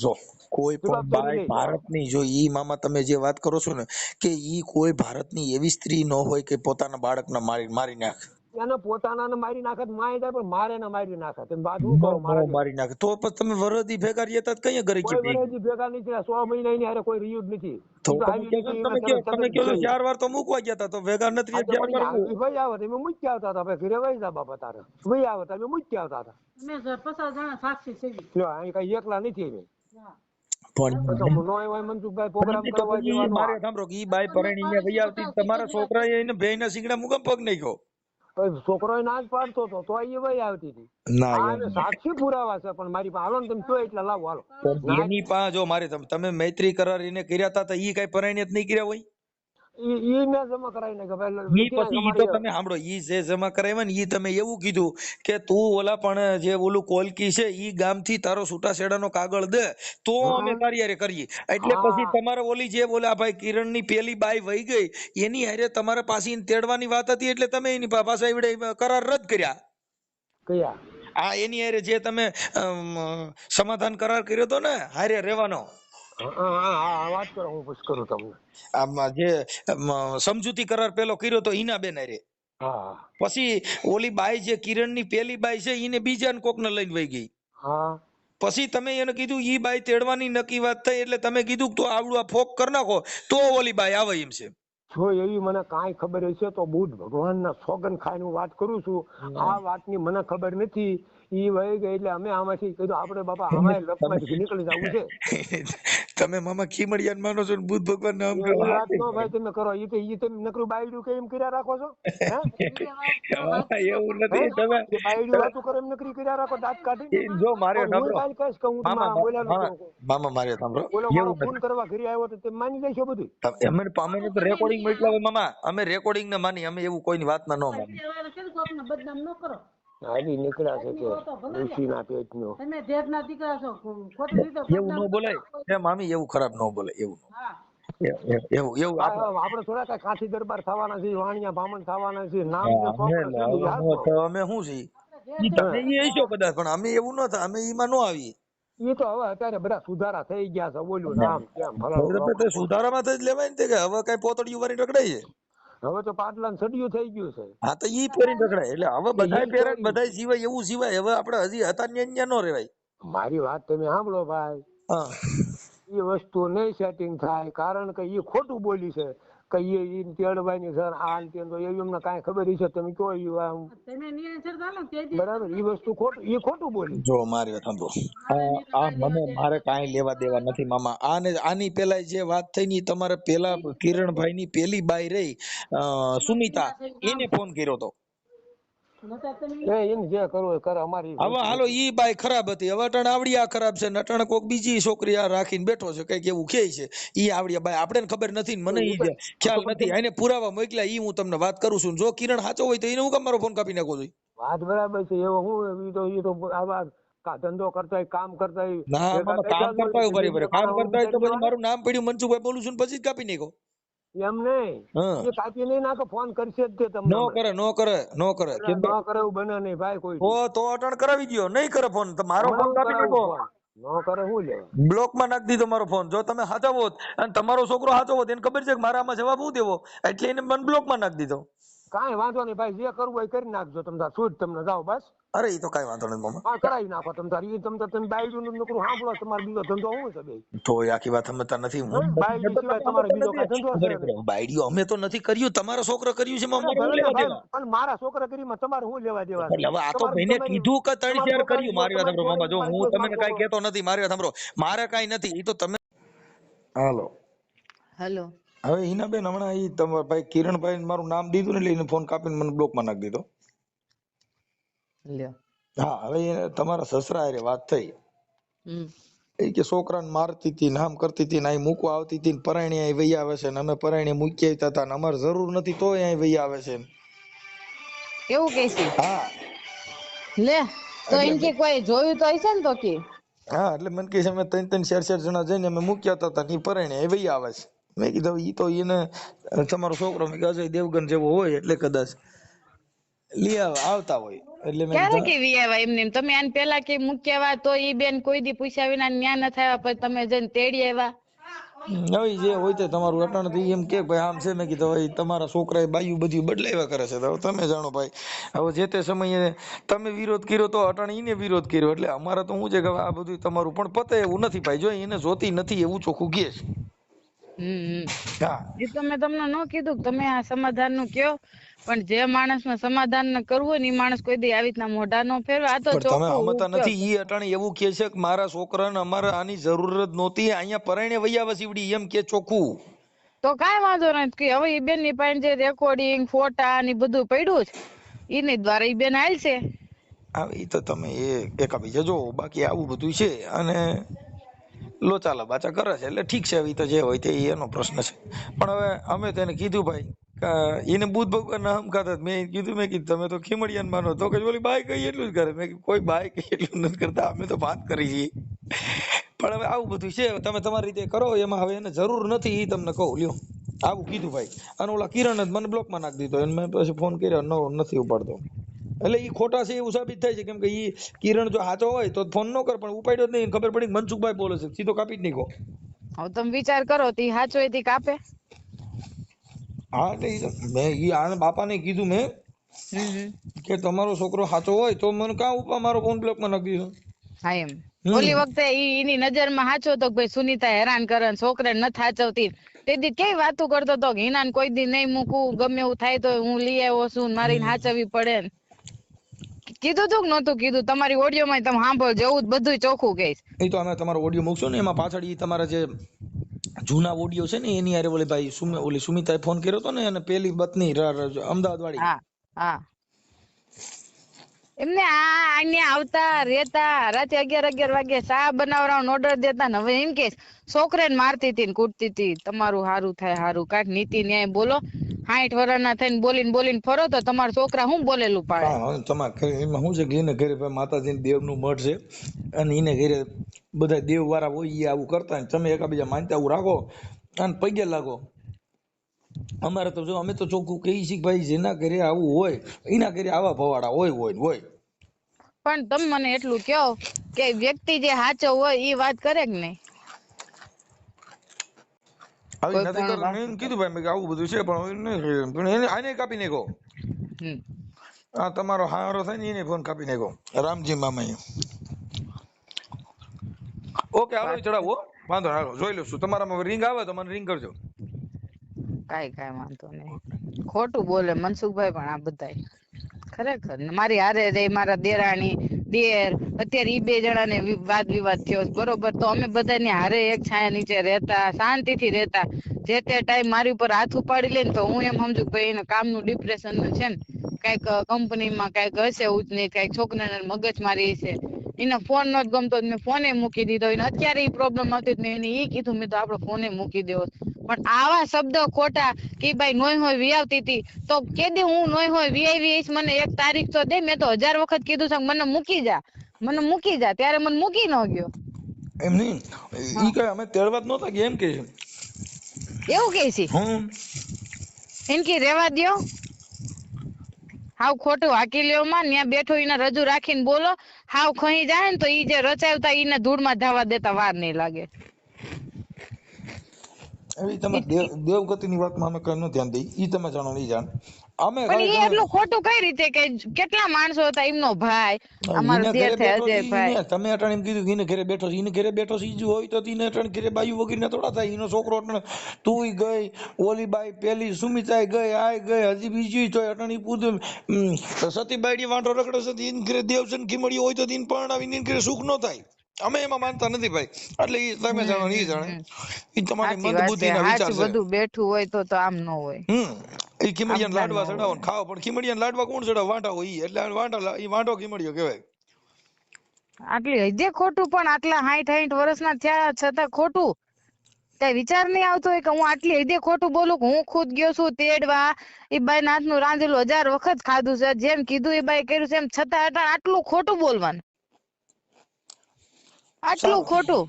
જો કોઈ પણ બાઈ ભારતની, જો ઈ મામા તમે જે વાત કરો છો ને કે ઈ કોઈ ભારતની એવી સ્ત્રી ન હોય કે પોતાના બાળકને મારી નાખે. એને પોતાના મારી નાખે મારી જાય, પણ મારે ને મારી નાખે. તમે વાત શું કરો? મારી નાખે તો પછી તમે વરદી ભેગા રહેતા કઈ ઘરે કોઈ વરદી ભેગા નથી, 100 મહિના ની હારે કોઈ રહ્યું જ નથી. તમે કહો 4 વાર તો મૂકવા ગયા હતા તો ભેગા નથી. ભાઈ આવે તમે મૂકી આવતા હતા, ઘરે વહી જા બાપા તારે ભાઈ આવે તમે મૂકી આવતા હતા. 50 જણા સાક્ષી છે, અહીં કઈ એકલા નથી. મારે સાંભળો ઈ બાઈ પરણીને વહી આવતી, તમારા છોકરાએ એને ભેંના શીંગડા મુકામ પગ નાખ્યો. છોકરો ના જ પાડતો હતો તો એ વહી આવતી હતી. સાક્ષી પુરાવા છે, પણ મારી પાસે હાલો ને તમે તો એટલા લાવો હાલો. એની પાસે જો મારે તમે મૈત્રી કરાર એને કર્યા હતા તો ઈ કઈ પરણીને જ નહીં કર્યા હોય. ઈ મેં જમા કરાવીને તમે સાંભળો ઈ જે જમા કરાવ્યા ને ઈ તમે એવું કીધું કે તું ઓલા પણ જે ઓલું કોલકી છે ઈ ગામ થી તારો છૂટાછેડાનો કાગળ દે તો અમે તારી હારે કરીએ. એટલે પછી તમારે ઓલી જે ઓલા ભાઈ કિરણ ની પેલી બાઈ વહી ગઈ એની હારે તમારે પાછી તેડવાની વાત હતી, એટલે તમે એની પાસે એવડે કરાર રદ કર્યા. કયા? આ એની હારે જે તમે સમાધાન કરાર કર્યો હતો ને હારે રહેવાનો. વાત કરો, હું પૂછ કરું તમને. આમાં જે સમજૂતી કરાર પેલો કર્યો તો ઈના બેન હારે. પછી ઓલી બાઈ જે કિરણ ની પેલી બાઈ છે એને બીજા કોક ને લઈને વહી ગઈ. પછી તમે એને કીધું ઈ બાઈ તેડવાની નક્કી વાત થઈ, એટલે તમે કીધું તો આવડું આ ફોક કરી નાખો તો ઓલી બાઈ આવે એમ છે. જો એવી મને કાંઈ ખબર હશે તો બુદ્ધ ભગવાનના સોગન ખાઈને વાત કરું છું. આ વાતની મને ખબર નથી. ઈ વહી ગઈ એટલે અમે આમાંથી કીધું આપણે બાપા આમાં લપમાંથી નીકળી જવું છે. તમે મામા ખીમડિયાન માનો છો ને બુદ્ધ ભગવાન નામ વાત નો ભાઈ તમે કરો. ઈ તમે નકરું બાયડું કે એમ કર્યા રાખો છો? એવું નથી. તમે બાયડું વાતું કરો એમ નકરી કર્યા રાખો દાંત કાઢી. જો મારે સાંભળો મામા, મારે સાંભળો, બોલો મારો ફોન કરવા ઘરે આવ્યો તો તમે માની લેશો બધું? અમે તો રેકોર્ડિંગ મોકલા હોય મામા, અમે રેકોર્ડિંગ ને માની, અમે એવું કોઈની વાત ના ન માની. બદનામ ન કરો. હાલી નીકળ્યા છે કે ઋષિના પેટનો. તમે દેશના દીકરા છો, ખોટી રીતે એવું ન બોલાય એ મામી, એવું ખરાબ ન બોલે. એવું એવું આપણે થોડા કઈ કાઠી દરબાર થવાના છે, વાણિયા બ્રાહ્મણ થવાના છે. નામ અમે શું છીએ તમે એ છો કદાચ, પણ અમે એવું ન થાય, અમે ઈમાં ન આવીએ. એ તો હવે અત્યારે બધા સુધારા થઈ ગયા છે, બોલ્યું નામ કેમ ફલાણું હવે તો સુધારામાં તો જ લેવાય ને તે કે હવે કઈ પોતડીયું વાળી રખડાય છે. હવે તો પાટલા સડિયું થઈ ગયું છે. હા તો ઈ પહેરીને રખડાય એટલે હવે એટલે બધાય ઈ પહેરે ને પહેરી. બધાય જીવાય એવું જીવાય. હવે આપણે હજી હતા ન્યા નો રહેવાય. મારી વાત તમે સાંભળો ભાઈ, હા એ વસ્તુ નહીં સેટિંગ થાય, કારણ કે એ ખોટું બોલી છે કે એ તેડવાની સર આ ને તે તો એમને કાંઈ ખબર છે, તમે કહો ઈ આમ બરાબર, એ વસ્તુ ખોટું, એ ખોટું બોલી. જો મારી વાત સાંભળો, આ મને મારે કાંઈ લેવા દેવા નથી મામા. આની પેલા જે વાત થઈ ની, તમારે પેલા કિરણભાઈ ની પેલી બાઈ રહી સુમિતા, એને ફોન કર્યો તો. એને જે કરવું હોય કરે, અમારી હવે હાલો ઈ બાઈ ખરાબ હતી, હવે અટાણે આવડિયા ખરાબ છે ને અટાણે કોક બીજી છોકરી આ રાખીને બેઠો છે, કઈક એવું કે છે. ઈ આવડિયા બાઈ આપણે ખબર નથી ને મને ઈ ખ્યાલ નથી. એને પુરાવા મોકલ્યા ઈ હું તમને વાત કરું છું. જો કિરણ સાચો હોય તો એને હું કામ મારો ફોન કાપી નાખો છું? વાત બરાબર છે, એવો હું એ તો આવા ધંધો કરતા હોય, કામ કરતા હોય, ના ભેગા મામા કામ બેઠા જ કરતા હોય હોય, બરાબર, કામ માણસો કરતા હોય તો પછી વિચારી મારું નામ પડ્યું મનસુખભાઈ બોલું છું ને પછી જ કાપી નાખો. એમ નહીં, હા એ કાપી નહીં નાખો, ફોન કરશે જ તે નો તમને. કરે નો કરે નો કરે. કેમ ન કરે એવું બને નહીં ભાઈ કોઈ. તો અટાણ કરાવી દ્યો. નહીં કરે ફોન તો મારો ફોન કાપી નાખો. ન કરે શું લેવા. બ્લોક માં નાખી દીધો મારો ફોન. જો તમે સાચા હોત અને તમારો છોકરો સાચો હોત, એને ખબર છે કે મારા આમાં જવાબ હું દેવો, એટલે એને મને બ્લોક માં નાખી દીધો. કાંઈ વાંધો નહીં ભાઈ, જે કરવું હોય કરી નાખજો, તમે છૂટ તમને જાઓ બસ. અરે એ તો કઈ વાંધો નહીં મામા. હા કરાવી નાખો તમે તારી, એ તમે બાયડું નું નકરું સાંભળો, તમારે બીજો ધંધો શું છે બે? તો એ આખી વાત સમજતા નથી. બાયડી સિવાય તમારે બીજો કાંઈ ધંધો છે નહીં. બાયડીઓ અમે તો નથી કર્યું, તમારો છોકરો કર્યું છે. એમાં અરે મારે ભલે શું ને લેવા ભાઈ, દેવા? પણ મારા છોકરા કરીમાં તમારે શું લેવા દેવા છે? એટલે હવે આ તો તમારે ભાઈને તમારી- કીધું કે ત્રણ તમારો ચાર છોકરો કર્યું. મારી વાત સાંભળો મામા, જો તમારી હું જોડે તમને મારો કઈ કહેતો નથી. મારી વાત સાંભળો, મારે કઈ નથી. એ તો તમે હાલો. હેલો. હવે હિનાબેન હમણાં ઈ તમારા ભાઈ કિરણભાઈ મારું નામ દીધું ને એટલે એને ફોન કાપીને મને બ્લોક માં નાખી દીધો. લ્યો. હા હવે તમારા સસરા હારે વાત થઈ. એ કે છોકરાને મારતી હતી ને આમ કરતી હતી ને અહીં મૂકવા આવતી હતી ને પરાયણી અહીં વહી આવે છે ને અમે પરાયણી મૂકી આવતા હતા ને અમારે જરૂર નથી તોય અહીં વહી આવે છે. એવું કે છે? હા લે તો એમ કે કોઈ જોયું તો હશે ને તો કે. હા એટલે મને કહે છે અમે 3-4 જણા જઈને અમે મૂકી આવતા હતા ને પરાયણી અહીં વહી આવે છે. મેં કીધું ઈ તો એને તમારો છોકરો મેં કીધું અજય દેવગન જેવો હોય એટલે કદાચ લઈ આવતા હોય. એટલે મેં ક્યારે કીધું કે વિયાવા એમને એમ? તમે આને પેલા કે મૂક્યા તો ઈ બેન કોઈ દી પૂછ્યા વિના ન્યા ન થયા, પછી તમે જઈને તેડી આવ્યા? હવે જે હોય તે તમારું અટાણ થી એમ કે ભાઈ આમ છે. મેં કીધું ભાઈ તમારા છોકરાએ બાયું બધી બદલાવ્યા કરે છે, તો હવે તમે જાણો ભાઈ. હવે જે તે સમયે તમે વિરોધ કર્યો તો અટાણ એને વિરોધ કર્યો, એટલે અમારે તો શું છે કે આ બધું તમારું પણ પતે એવું નથી ભાઈ. જો એને જોતી નથી એવું ચોખ્ખું કહે છે. હા એ તો મેં તમને ન કીધું કે તમે આ સમાધાન નું કયો, પણ જે માણસ ને સમાધાન ન કરવું હોય ને એ માણસ કોઈ દી આવી રીતના મોઢા નો ફેરવે. આ તો પણ તમે ચોખ્ખું સમજતા નથી. ઈ અટાણે એવું કે છે કે મારા છોકરાને અમારે આની જરૂર જ નહોતી, અહીંયા પરાયણે વૈયા વસીવડી, એમ કે ચોખ્ખું. તો કાંઈ વાંધો નથી. હવે ઈ બેન ની પાસે જે રેકોર્ડિંગ ફોટા ને બધું પડ્યું છે એની દ્વારા ઈ બેન હાલશે. હા ઈ તો તમે એકાબીજા જો, બાકી આવું બધું છે અને લોચાલા બાચા કરે છે એટલે ઠીક છે. હવે તો જે હોય તે એનો પ્રશ્ન છે. પણ હવે અમે તેને કીધું ભાઈ એને બુદ્ધ ભગવાન ના હમખાતા. મેં કીધું તમે તો ખીમડિયાન માનો તો કે ઓલી બાઈ કઈ એટલું જ કરે. મેં કીધું કોઈ બાઈ કઈ એટલું નથી કરતા, અમે તો વાત કરી છીએ. પણ હવે આવું બધું છે, તમે તમારી રીતે કરો, એમાં હવે એને જરૂર નથી એ તમને કહું. લ્યો આવું કીધું ભાઈ. અને ઓલા કિરણ જ મને બ્લોક માં નાખી દીધો. એને મેં પછી ફોન કર્યો, નથી ઉપાડતો. એટલે ઈ ખોટા છે એવું સાબિત થાય છે, કેમ કે ઈ કિરણ જો સાચો હોય તો ફોન ન કર, પણ ઉપાડ્યો જ નહીં. ખબર પડી મનસુખભાઈ બોલે છે, સીધો કાપી જ નાખ્યો. હવે તમે વિચાર કરો, તી હાચો હોય તી કાપે? હા એટલે મેં ઈ આના બાપાને કીધું મેં કે તમારો છોકરો સાચો હોય તો મને કાં મારો ફોન બ્લોક માં નાખી દીધો. હા એમ. ઓલી વખતે એની નજરમાં હાચો તો ભાઈ સુનીતા હેરાન કરે, છોકરાને નથી હાચવતી, તેથી કઈ વાતું કરતો હતો કે હિનાને કોઈ દી નહીં મૂકું, ગમે એવું થાય તો હું લઈ આવ્યો છું, મારી હાચવવી પડે. કીધું તું કે નતું કીધું? તમારી ઓડિયો માં તમે સાંભળજો, એવું બધું ચોખ્ખું કહીશ. એ તો અમે તમારો ઓડિયો મૂકશો ને, એમાં પાછળ ઈ તમારા જે જૂના ઓડિયો છે ને એની હારે ઓલી ભાઈ ઓલી સુમિતાએ ફોન કર્યો હતો ને, અને પેલી બતની અમદાવાદ વાળી. હા હા. એમને અહીંયા આવતા રહેતા, રાતે 11 વાગે ચા બનાવવાનો ઓર્ડર દેતા ને હવે એમ કે છોકરાને મારતી હતી ને કૂટતી હતી. તમારું હારું થાય, હારું કાંઈક નીતિ ન્યાય બોલો. 60 વર્ષના થઈને બોલીને ફરો તો તમારા છોકરા શું બોલેલું પાડે? હા તમારે એમાં શું છે કે એને ઘરે ભાઈ માતાજીનું દેવનું મઠ છે, અને એને ઘરે બધા દેવ વાળા હોય એ આવું કરતા, તમે એકાબીજા માનતા આવું રાખો અને પગે લાગો. અમારે તો જો અમે તો ચોખ્ખું કહીએ છીએ ભાઈ, જેના ઘરે આવું હોય એના ઘરે આવા ભવાડા હોય. પણ તમે મને એટલું કહો કે વ્યક્તિ જે સાચો હોય એ વાત કરે કે નહીં? આવી કોઈ નથી પણ કરતા એમ કીધું ભાઈ મેં કે આવું બધું છે પણ હવે નહીં કર્યું. પણ એને આને કાપી નાખ્યો. હમ. આ તમારો હારો થાય ને એને ફોન કાપી નાખ્યો રામજી મામાએ. ઓકે હાલો ચડાવો વાંધો હાલો જોઈ લઉં છું. તમારામાં રિંગ આવે તો મને રિંગ કરજો. કાઈ વાંધો નહીં. ખોટું બોલે મનસુખભાઈ પણ આ બધાય ખરેખર ને મારી હારે રે મારા દેરાણી દેર અત્યારે ઈ 2 જણાને વાદ વિવાદ થયો છે, બરોબર? તો અમે બધાની હારે એક છાયા નીચે રહેતા, શાંતિથી રહેતા. જે તે ટાઈમ મારી ઉપર હાથ ઉપાડી લે ને તો હું એમ સમજુ કે ભાઈ એને કામનું ડિપ્રેશન છે ને કઈક કંપનીમાં કઈક હશે ઉચની, કઈક છોકરાને મગજ મારી છે, એને ફોન નો જ ગમતો મેં ફોને મૂકી દીધો. એને અત્યારે ઈ પ્રોબ્લેમ હતી મેં એને ઈ કીધું મેં તો આપણે ફોને મૂકી દેવો. પણ આવા શબ્દ ખોટા કે ભાઈ નોય હોય વિયાવતી હતી તો કેદી હું નોય હોય વિયાવી મને એક તારીખ તો દે. મેં તો 1000 વખત કીધું છે મને મૂકી જા ત્યારે મને મૂકી ન ગયો. એમ નહીં ઈ કઈ અમે તેડવા જ નહોતા કે એમ કે છે એવું કે છે એનકી રેવા દ્યો. હાવ ખોટું હાકી લ્યો માં ત્યાં બેઠો એને રજૂ રાખીને બોલો. હાવ ખઈ જાય ને તો ઈ જે રચાવતા એને ધૂળમાં ધાવા દેતા વાર નહીં લાગે. એવી તમે દેવગતિની વાતમાં અમે કઈ ન ધ્યાન દઈ. ઈ તમે જાણો નહીં જાણ. અમે પણ ઈ એટલું ખોટું કઈ રીતે કે કેટલા માણસો હતા એમનો ભાઈ અમારો દેર છે અજયભાઈ. તમે અટાણે એમ કીધું કે એને ઘરે બેઠો છે, એને ઘરે બેઠો છે ઈ હોય તો એને અટાણે ઘરે બાયું વગર ને થોડા થાય. એનો છોકરો અટાણે તુંય ગઈ, ઓલી બાઈ પેલી સુમિતાય ગઈ, આય ગઈ, હજી બીજી તો અટાણે પૂછ સતીબાઈ વાંઢો રખડે છે એને ઘરે દેવસન ખીમડી હોય તો એને પરણાવીને એને ઘરે સુખ ન થાય. અમે એમાં માનતા નથી ભાઈ. એટલે ઈ તમે જાણો ઈ જાણે. ઈ તમારી મંદબુદ્ધિના વિચાર છે. બધું બેઠું હોય તો આમ ન હોય. ઈ ખીમડિયાને લાડવા ચડાવો ને ખાઓ, પણ ખીમડિયાને લાડવા કોણ ચડાવે? વાંઢા હોય ઈ. એટલે વાંઢો ખીમડિયો કહેવાય. આટલી હદે ખોટું પણ આટલા 60 વર્ષના થયા છતાં ખોટું કઈ વિચાર નહીં આવતો હોય કે હું આટલી હદે ખોટું બોલું કે હું ખુદ ગયો છું તેડવા એ બાઈ નાથનું રાંધેલું 1000 વખત ખાધું છે, જેમ કીધું એ બાઈ કર્યું છે એમ છતાં આટલું ખોટું બોલવાનું, આટલું ખોટું.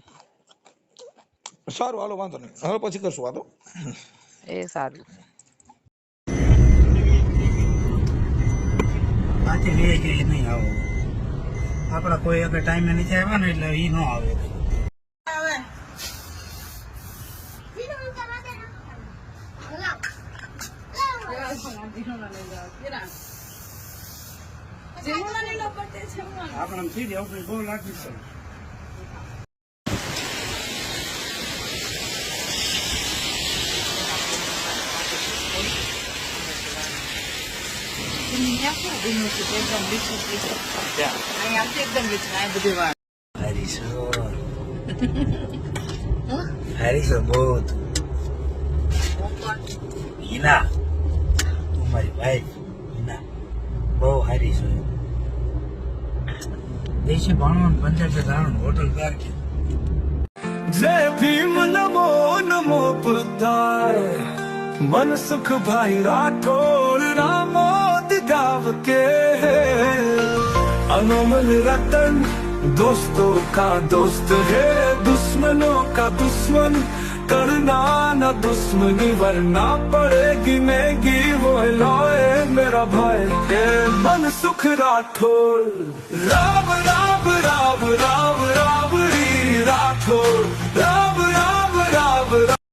સારું હાલો વાંધો નહીં, હવે પછી કરશું વાતો. એ સારું. પાછી લે કે નહીં આવો આપડા કોઈ અગર ટાઈમે નીચે આવ્યા ને એટલે ઈ ન આવે. આપણે સીધી આપણે બહુ લાગી છે. હરીશો બહુ હિના તું મારી વાઈફ હિના બહુ હારી છો. દેશી ભણવાનું પંજાબી ગાવાનું હોટલ બાર કે જય ભીમ નમો નમો બુદ્ધાય मन सुख भाई राठौर रामोद गाँव के अनमोल रतन दोस्तों का दोस्त है दुश्मनों का दुश्मन करना न दुश्मनी वरना पड़ेगी महंगी वो लौए मेरा भाई मन सुख राठौर राम राम राम राम